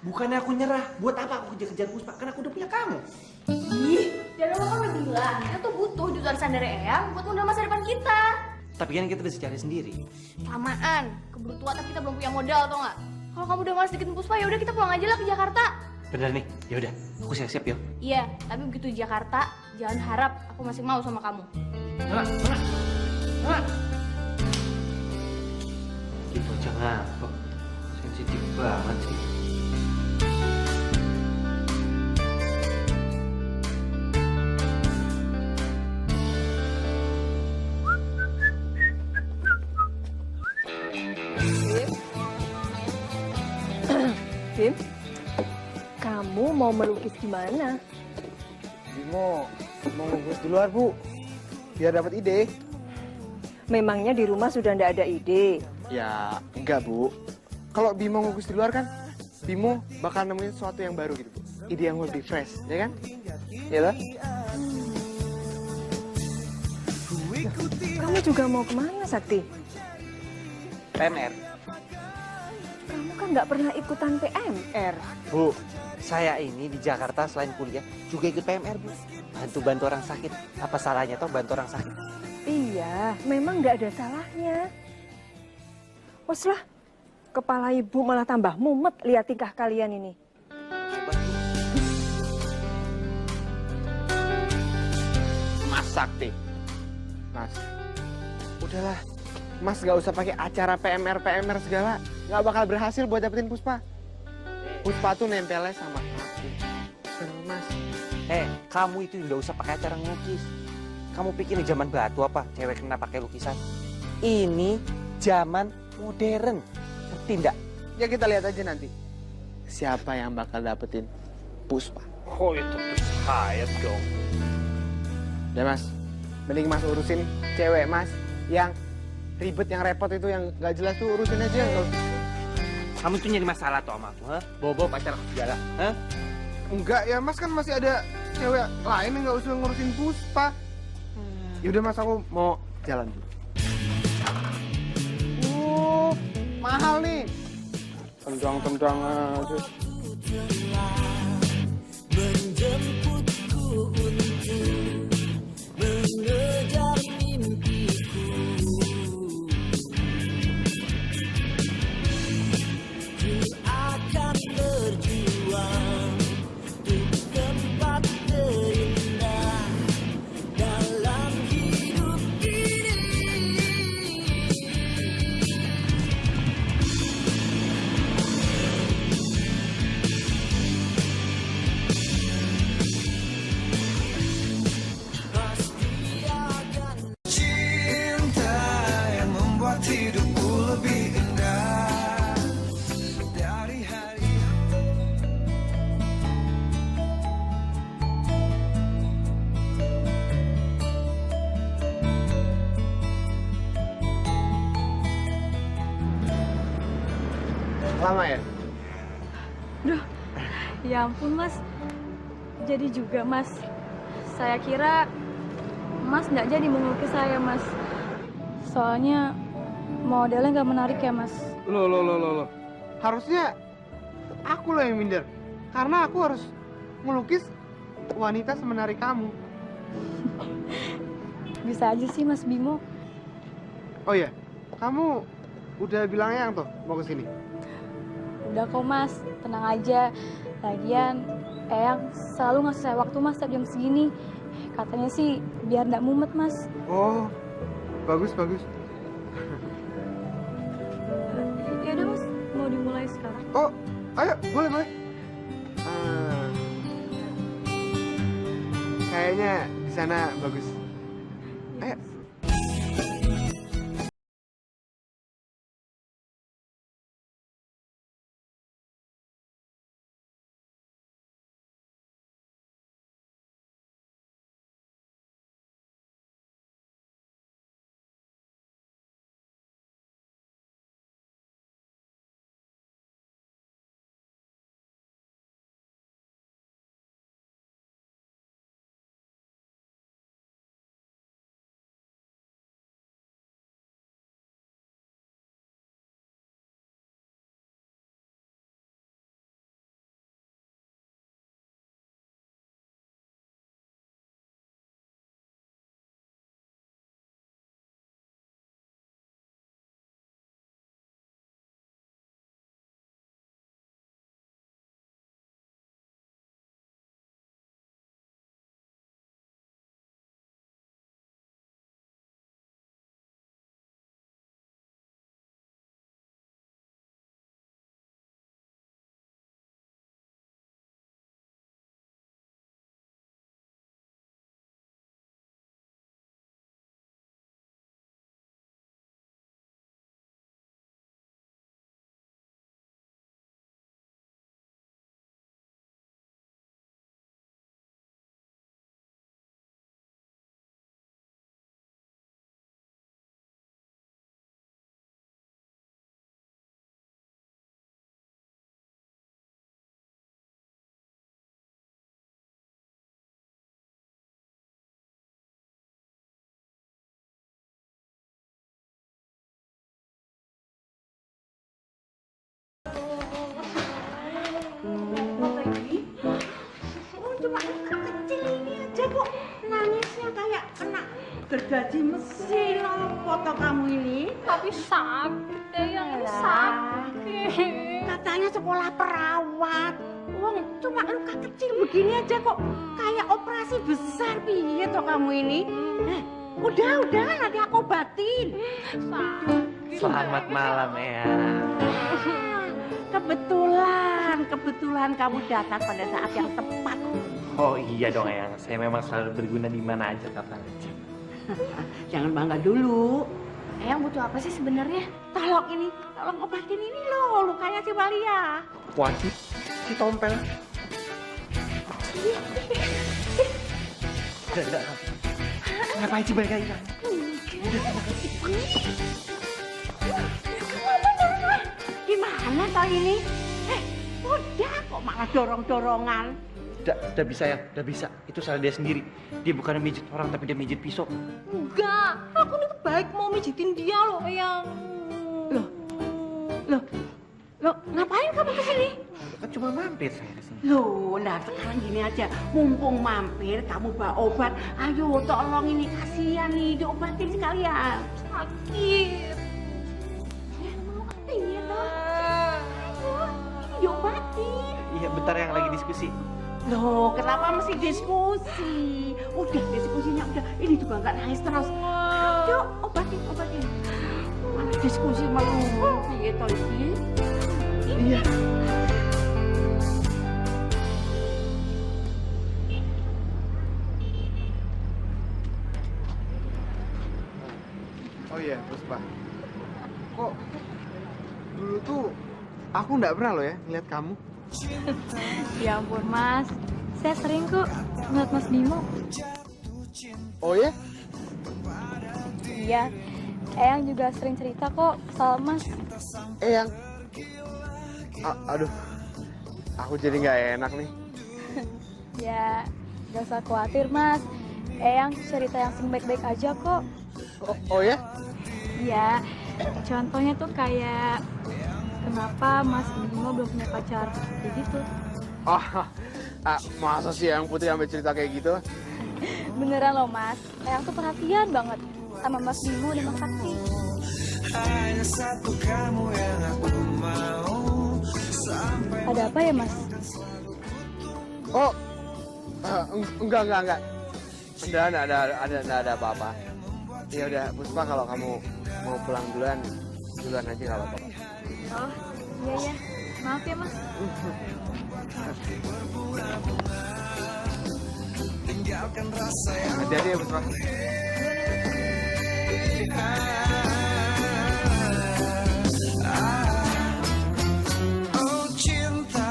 Bukannya aku nyerah, buat apa aku kejar-kejar Puspa? Kan aku udah punya kamu. Ih, dan lo kan udah bilang, kita tuh butuh jutaan dari Eyang buat modal masa depan kita. Tapi kan kita bisa cari sendiri. Lamaan, keburu tua tapi kita belum punya modal tau nggak? Kalau kamu udah malas deketin Puspa, ya udah kita pulang aja lah ke Jakarta. Bener nih, ya udah, aku siap-siap yo. Iya, tapi begitu di Jakarta, jangan harap aku masih mau sama kamu. Mana? Gitu aja ngambek. Sensitif banget sih. Bim, kamu mau melukis gimana? Bimo, mau ngurus duluan, Bu. Biar dapat ide. Memangnya di rumah sudah ndak ada ide? Ya, enggak, Bu. Kalau Bimo ngukus di luar kan, Bimo bakal nemuin sesuatu yang baru gitu, Bu. Ide yang lebih fresh, ya kan? Ya lah. Kamu juga mau kemana, Sakti? PMR. Kamu kan nggak pernah ikutan PMR. Bu, saya ini di Jakarta selain kuliah juga ikut PMR, Bu. Bantu-bantu orang sakit. Apa salahnya toh bantu orang sakit? Iya, memang nggak ada salahnya. Wes lah, kepala ibu malah tambah mumet lihat tingkah kalian ini. Mas Sakti. Mas, udahlah. Mas gak usah pakai acara PMR segala. Gak bakal berhasil buat dapetin Puspa. Puspa tuh nempelnya sama aku. Sama Mas. Kamu itu nggak usah pakai acara ngelukis. Kamu pikir ini zaman batu apa? Cewek kena pakai lukisan. Ini zaman modern. Ngerti nggak? Ya kita lihat aja nanti. Siapa yang bakal dapetin Puspa. Oh itu saya dong. Udah Mas, mending Mas urusin cewek Mas yang ribet, yang repot itu, yang gak jelas tuh urusin aja. Kamu tuh nyari masalah tuh sama aku, ha? Bawa-bawa pacar aku segala, ha? Enggak ya Mas, kan masih ada cewek lain yang gak usah ngurusin Puspa. Yaudah Mas, aku mau jalan dulu. tendang-tendang aja. Menjemputku untuk mengejar mimpiku. Ku akan berjuang untuk tempat terindah dalam hidup ini. Cinta yang membuat hidupku lebih indah dari hari. Lama ya? Duh, ya ampun mas. Jadi juga mas. Saya kira mas nggak jadi melukis saya mas. Soalnya modelnya nggak menarik ya mas. Loh. Harusnya aku loh yang minder. Karena aku harus melukis wanita semenarik kamu. Bisa aja sih mas Bimo. Oh iya, kamu udah bilang Eyang tuh mau ke sini? Udah kok mas, tenang aja. Lagian Eyang selalu ngasih saya waktu mas setiap jam segini. Katanya sih biar nggak mumet mas. Oh, bagus. Ya udah mas, mau dimulai sekarang. Oh, ayo, boleh. Kayaknya di sana bagus. Ayo. Cuma kecil ini aja kok nangisnya kayak kena gergaji mesin foto kamu ini. Tapi sakit deh yang sakit. Katanya sekolah perawat. Wong cuma luka kecil begini aja kok kayak operasi besar piye toh kamu ini. Udah nanti aku obatin. Selamat malam ya. Kebetulan kamu datang pada saat yang tepat. Oh iya dong Eyang, saya memang selalu berguna di mana aja kapan aja. Jangan bangga dulu. Eyang butuh apa sih sebenarnya? Tolong obatin ini loh, lukanya si Walia. Wajib, si tompel. Udah. Ngapain sih balik lagi kan? Gimana toh ini? Udah kok malah dorong-dorongan. Udah bisa ya, udah bisa. Itu salah dia sendiri. Dia bukan mijit orang, tapi dia mijit pisau. Enggak, aku nih baik mau mijitin dia loh, Eyang. Loh, Loh, ngapain kamu kesini? Kan cuma mampir saya kesini. Loh, nah sekarang gini aja, mumpung mampir kamu bawa obat, ayo tolong ini kasihan nih, diobatin sekalian. Sakit. Ya mau ngapain ya toh? Ayo, diobatin. Iya, bentar yang lagi diskusi. Loh, kenapa mesti diskusi? Udah diskusinya udah, ini juga nggak nangis terus. Ayo, obatin. Mana diskusi malu, piye toh iki? Iya. Oh iya, Puspa. Kok dulu tuh aku nggak pernah loh ya ngeliat kamu. Ya ampun mas, saya sering kok ngeliat Mas Bimo. Oh ya? Iya, Eyang juga sering cerita kok soal Mas. Eyang. Aduh, aku jadi nggak enak nih. Ya, gak usah khawatir mas, Eyang cerita yang sering baik-baik aja kok. Oh ya? Iya, contohnya tuh kayak kenapa Mas Bimo belum punya pacar, kayak gitu. Oh, masa sih yang Putri sampai cerita kayak gitu? Beneran loh mas, Eyang tuh perhatian banget sama Mas Bimo dan Mas Sakti. Hanya satu kamu yang aku mau. Ada apa ya mas? Oh, enggak. Enggak ada apa-apa. Ya udah, Puspa kalau kamu mau pulang duluan aja kalau apa. Oh, iya. Maaf ya mas. Hati-hati ya, Puspa. Oh cinta,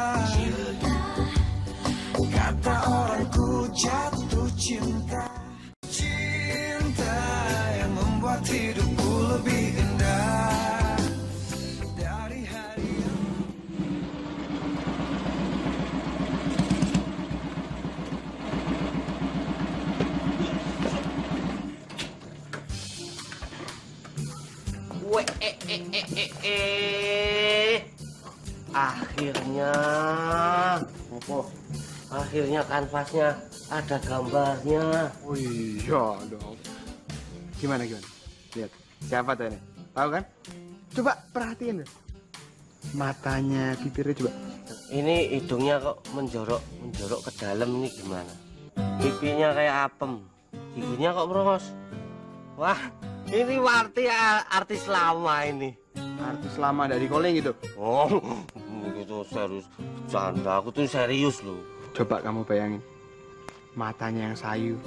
kata orang ku jatuh cinta. Cinta yang membuat hidupku lebih indah dari hari. Akhirnya kanvasnya ada gambarnya. Oh iya dong. Gimana? Lihat, siapa tuh ini? Tahu kan? Coba perhatiin deh. Matanya, bibirnya coba. Ini hidungnya kok menjorok ke dalam ini gimana? Pipinya kayak apem, giginya kok merongos. Wah, ini Warti artis lama ini. Artis lama dari Koleng gitu. Oh, gitu serius. Canda, aku tuh serius loh. Coba kamu bayangin. Matanya yang sayu,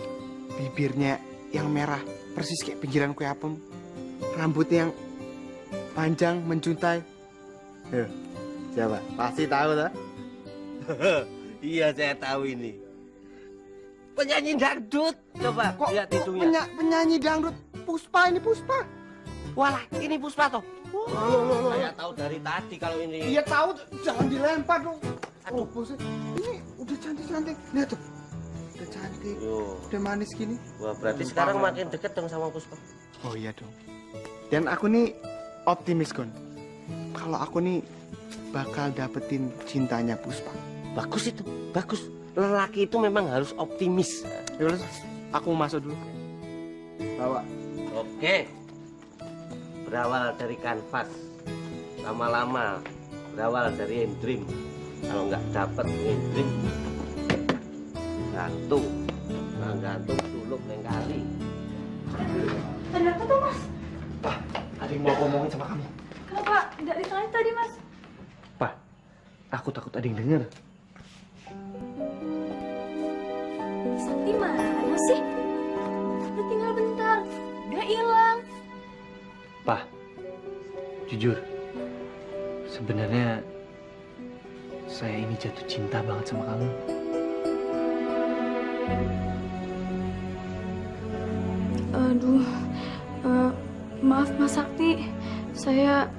bibirnya yang merah, persis kayak pinggiran kue apem. Rambutnya yang panjang, mencuntai. Siapa? Pasti tahu tuh. Iya, saya tahu ini. Penyanyi dangdut. Coba Kok lihat hidungnya. penyanyi dangdut? Puspa, ini Puspa. Walah, ini Puspa toh. Loh. Saya tahu dari tadi kalau ini. Iya tahu, jangan dilempar dong. Aduh. Buset. Ini udah cantik-cantik. Lihat tuh. Udah cantik, Yo. udah manis gini. Wah, berarti sekarang makin deket dong sama Puspa. Oh iya dong. Dan aku nih optimis, Gon. Kalau aku nih bakal dapetin cintanya Puspa. Bagus itu, bagus. Lelaki itu memang harus optimis. Yaudah, aku masuk dulu. Bawa. Oke. Berawal dari kanvas. Lama-lama berawal dari dream. Kalau nggak dapat dream, gantung. Nah, gantung suluk neng kali. Ada apa tuh mas? Pak, ada yang mau ngomongin sama kamu. Kenapa nggak ditanya tadi mas? Pak, aku takut ada yang denger. Sakti mana sih? Udah tinggal bentar, udah hilang. Pak, jujur, sebenarnya saya ini jatuh cinta banget sama kamu. Aduh, maaf Mas Sakti, saya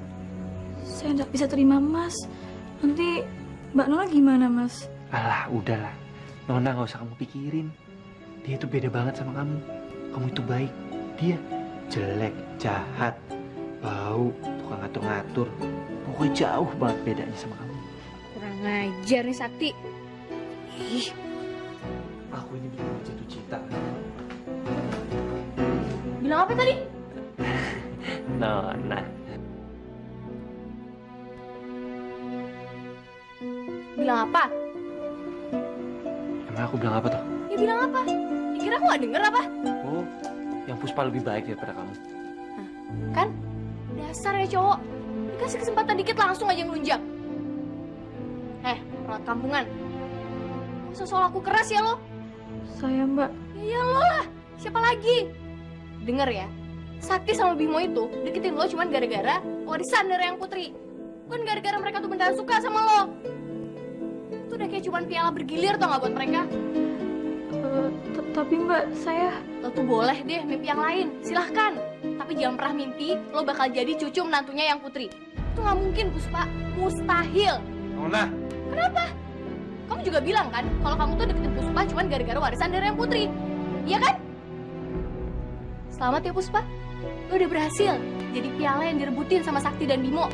nggak bisa terima Mas. Nanti Mbak Nona gimana Mas? Alah, udahlah. Nona nggak usah kamu pikirin. Dia itu beda banget sama kamu. Kamu itu baik. Dia jelek, jahat, bau, tukang ngatur-ngatur. Pokoknya jauh banget bedanya sama kamu. Kurang ajar nih Sakti. Ih, Aku ini benar jatuh cinta. bilang apa tadi? Nona. Bilang apa? Emang aku bilang apa toh? Ya bilang apa? Dikira aku gak denger apa? Oh, yang Puspa lebih baik daripada kamu. Kan? Dasar ya cowok. Dikasih kesempatan dikit langsung aja ngelunjak. Perawat kampungan. Masa soal aku keras ya lo? Saya Mbak. Ya lo lah. Siapa lagi? Denger ya. Sakti sama Bimo itu deketin lo cuman gara-gara warisan dari yang Putri. Bukan gara-gara mereka tuh beneran suka sama lo. Itu udah kayak cuman piala bergilir tau gak buat mereka? Tapi Mbak, saya... Lo tuh boleh deh mimpi yang lain, silahkan. Tapi jangan pernah mimpi lo bakal jadi cucu menantunya yang Putri. Itu gak mungkin, Puspa. Mustahil. Nona. Kenapa? Kamu juga bilang kan kalau kamu tuh deketin Puspa cuman gara-gara warisan dari yang Putri. Iya kan? Selamat ya Puspa. Lo udah berhasil jadi piala yang direbutin sama Sakti dan Bimo.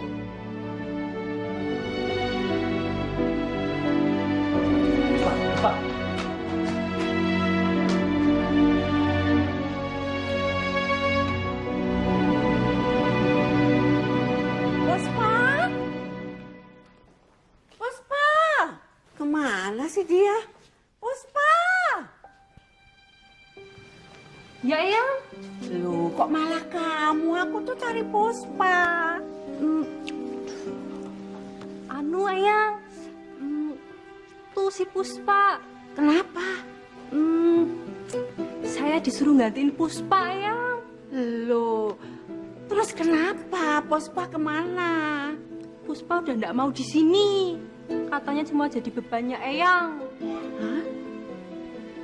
Puspa. Puspa? Puspa? Kemana sih dia? Puspa? Ya, Eyang. Loh, kok malah kamu? Aku tuh cari Puspa. Anu, Eyang. Tuh si Puspa. Kenapa? Saya disuruh gantiin Puspa, Eyang. Loh, terus kenapa? Puspa kemana? Puspa udah nggak mau di sini. Katanya cuma jadi bebannya Eyang. Hah?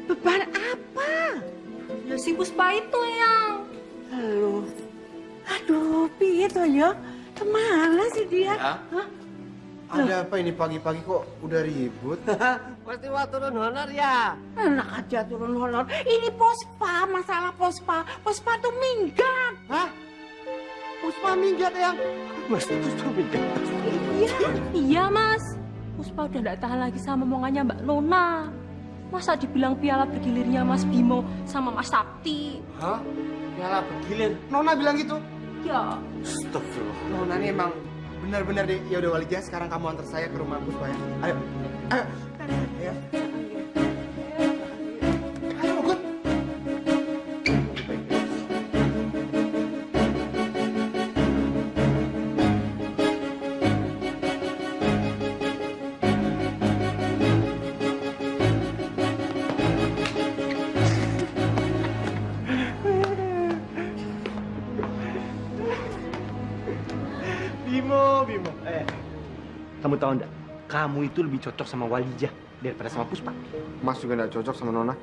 Beban apa? Ya si Puspa itu, Eyang. Loh, aduh, piye toh ya? Kemana sih dia? Ya? Hah? Ada apa ini pagi-pagi kok udah ribut? Pasti waktu turun honor ya. Enak aja turun honor. Ini Puspa, masalah Puspa. Puspa tuh minggat. Hah? Puspa minggat yang? Mas, Puspa minggat. Iya, Mas. Puspa udah nggak tahan lagi sama omongannya Mbak Nona. Masa dibilang piala bergilirnya Mas Bimo sama Mas Sakti? Hah? Piala bergilir? Nona bilang gitu? Ya. Astagfirullah. Nona ini emang benar-benar deh. Ya udah Walija, sekarang kamu antar saya ke rumah Puspa ya. Ayo. Ayo. Ayo. Ayo, Gun. Bimo. Kamu tahu enggak? Kamu itu lebih cocok sama Walija daripada sama Puspa. Mas juga nggak cocok sama Nona.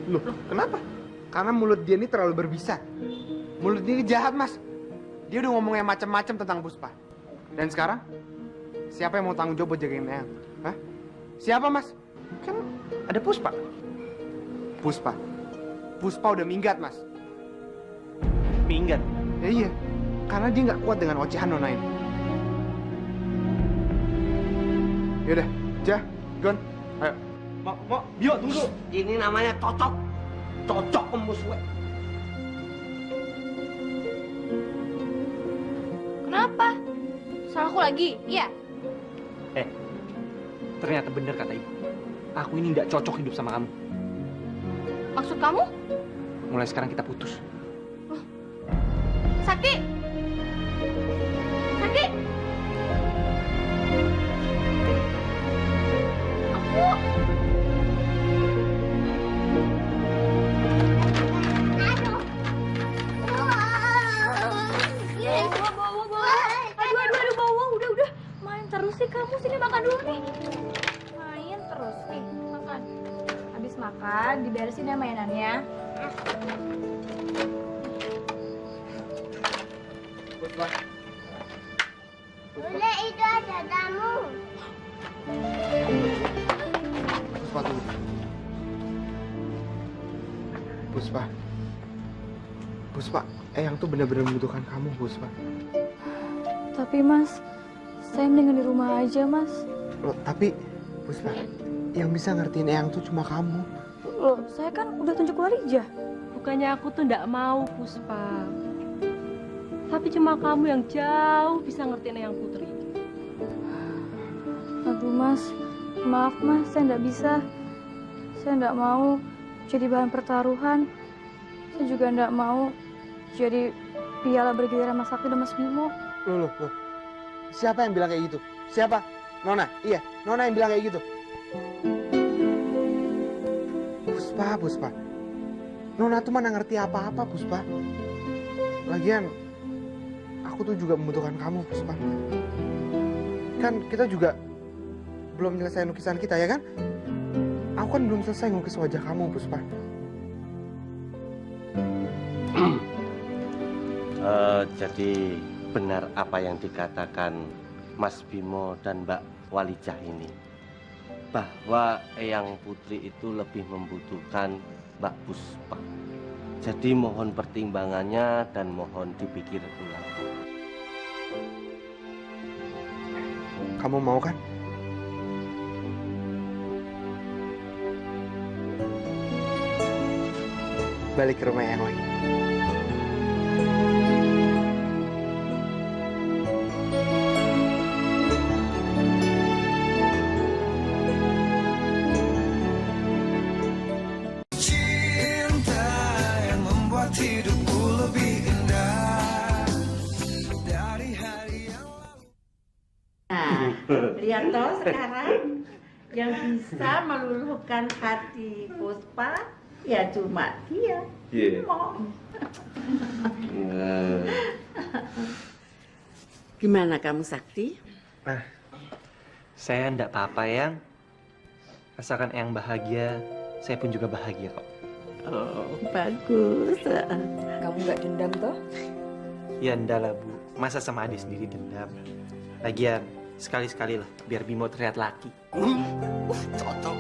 Loh, kenapa? Karena mulut dia ini terlalu berbisa. Mulut dia ini jahat, Mas. Dia udah ngomongnya macam-macam tentang Puspa. Dan sekarang, siapa yang mau tanggung jawab buat jagain Eyang? Hah? Siapa, Mas? Kan ada Puspa. Puspa. Puspa udah minggat, Mas. Minggat. Ya iya, karena dia nggak kuat dengan ocehan Nona ini. Yaudah, Jah, Gon, ayo. Bio, tunggu. Ini namanya cocok. Cocok emus we. Kenapa? Salahku lagi? Iya. Ternyata benar kata ibu. Aku ini nggak cocok hidup sama kamu. Maksud kamu? Mulai sekarang kita putus. Sakti! Sakti! Aku... Aduh, bawa. Udah. Main terus sih kamu. Sini makan dulu nih. Main terus nih. Makan. Habis makan, diberesin ya mainannya. Puspa. Bunda, itu ada tamu. Puspa tunggu. Puspa, Eyang tuh benar-benar membutuhkan kamu, Puspa. Tapi Mas, saya mendingan di rumah aja, Mas. Loh, tapi Puspa, yang bisa ngertiin Eyang tuh cuma kamu. Loh, saya kan udah tunjuk walijah. Bukannya aku tuh nggak mau, Puspa. Tapi cuma kamu yang jauh bisa ngertiin Eyang Putri. Aduh, Mas. Maaf, Mas. Saya nggak bisa. Saya nggak mau jadi bahan pertaruhan. Saya juga nggak mau jadi piala bergiliran Mas Sakti dan Mas Bimo. Loh. Siapa yang bilang kayak gitu? Siapa? Nona? Iya, Nona yang bilang kayak gitu. Puspa. Nona tuh mana ngerti apa-apa, Puspa. Lagian, aku tuh juga membutuhkan kamu, Puspa. Kan kita juga belum nyelesain lukisan kita, ya kan? Aku kan belum selesai ngelukis wajah kamu, Puspa. Jadi benar apa yang dikatakan Mas Bimo dan Mbak Walijah ini, bahwa Eyang Putri itu lebih membutuhkan Mbak Puspa. Jadi mohon pertimbangannya dan mohon dipikir ulang. Kamu mau kan? Balik ke rumah Eyang lagi. Lihat toh sekarang yang bisa meluluhkan hati Puspa ya cuma dia. Gimana kamu, Sakti? Saya enggak apa-apa, Yang. Asalkan Eyang bahagia, saya pun juga bahagia kok. Oh, bagus. Kamu nggak dendam toh? Ya enggak lah, Bu. Masa sama adik sendiri dendam? Lagian, sekali-sekali lah, biar Bimo terlihat laki. Cocok.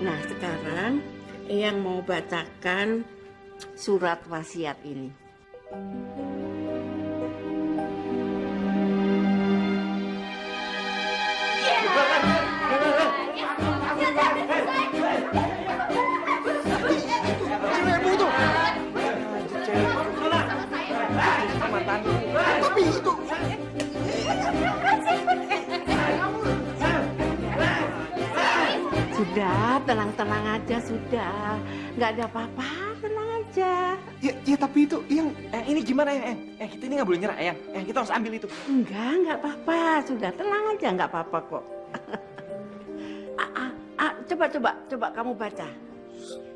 Nah, sekarang Eyang mau bacakan surat wasiat ini. Tapi itu sudah, tenang-tenang aja sudah. Nggak ada apa-apa, tenang aja. ya tapi itu yang Ini gimana, Yang? Kita ini nggak boleh nyerah, Yang. Kita harus ambil itu. Nggak apa-apa. Sudah, tenang aja, nggak apa-apa kok. Coba kamu baca.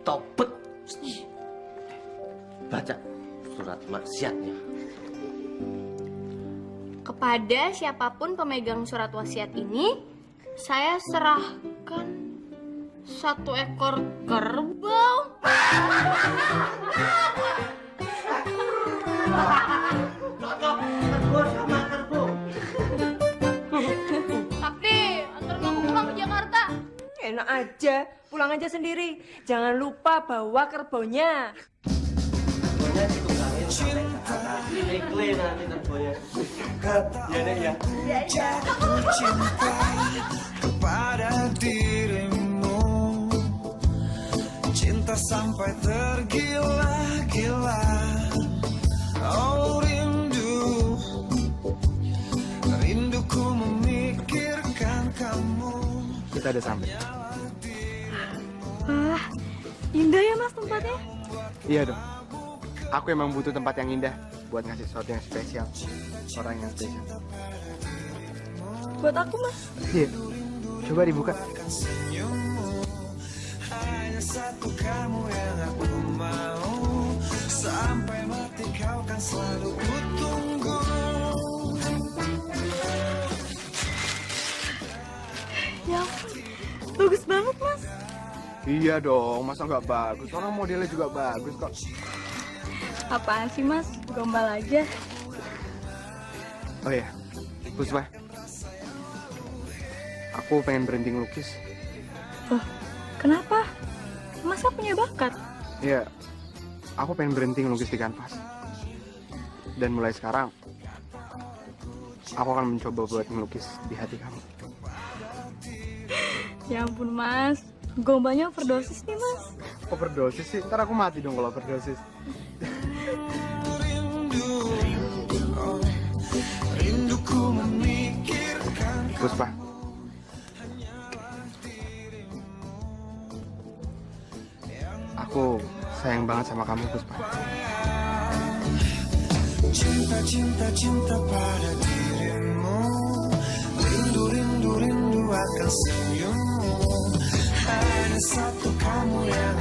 Topet. Baca surat maksiatnya. Kepada siapapun pemegang surat wasiat ini, saya serahkan 1 ekor kerbau. Cocok, kerbau sama kerbau. Sakti, antar aku pulang ke Jakarta. Enak aja, pulang aja sendiri. Jangan lupa bawa kerbaunya. Iklim nanti kerbaunya. Ya deh, ya. Jatuh cinta kepada dirimu, cinta sampai tergila-gila. Oh rinduku memikirkan kamu. kita udah sampai. Wah, indah ya, Mas, tempatnya. Iya dong. Aku emang butuh tempat yang indah buat ngasih sesuatu yang spesial, orang yang spesial. Buat aku, Mas. Iya. Coba dibuka. Hanya satu kamu yang aku mau, sampai mati kau kan selalu ku tunggu. Ya ampun, bagus banget, Mas. Iya dong, masa nggak bagus? Orang modelnya juga bagus kok. Apaan sih, Mas? Gombal aja. Oh iya, Puspa. Aku pengen berhenti ngelukis. Oh, kenapa? Masa punya bakat? Iya, aku pengen berhenti ngelukis di kanvas. Dan mulai sekarang, aku akan mencoba buat ngelukis di hati kamu. Ya ampun mas, gombalnya overdosis nih mas. Overdosis sih? Ntar aku mati dong kalau overdosis. Rinduku memikirkan Puspa, aku sayang banget sama kamu, Puspa. cinta, cinta, cinta pada dirimu. Rindu, rindu, rindu akan senyummu. Hanya satu kamu yang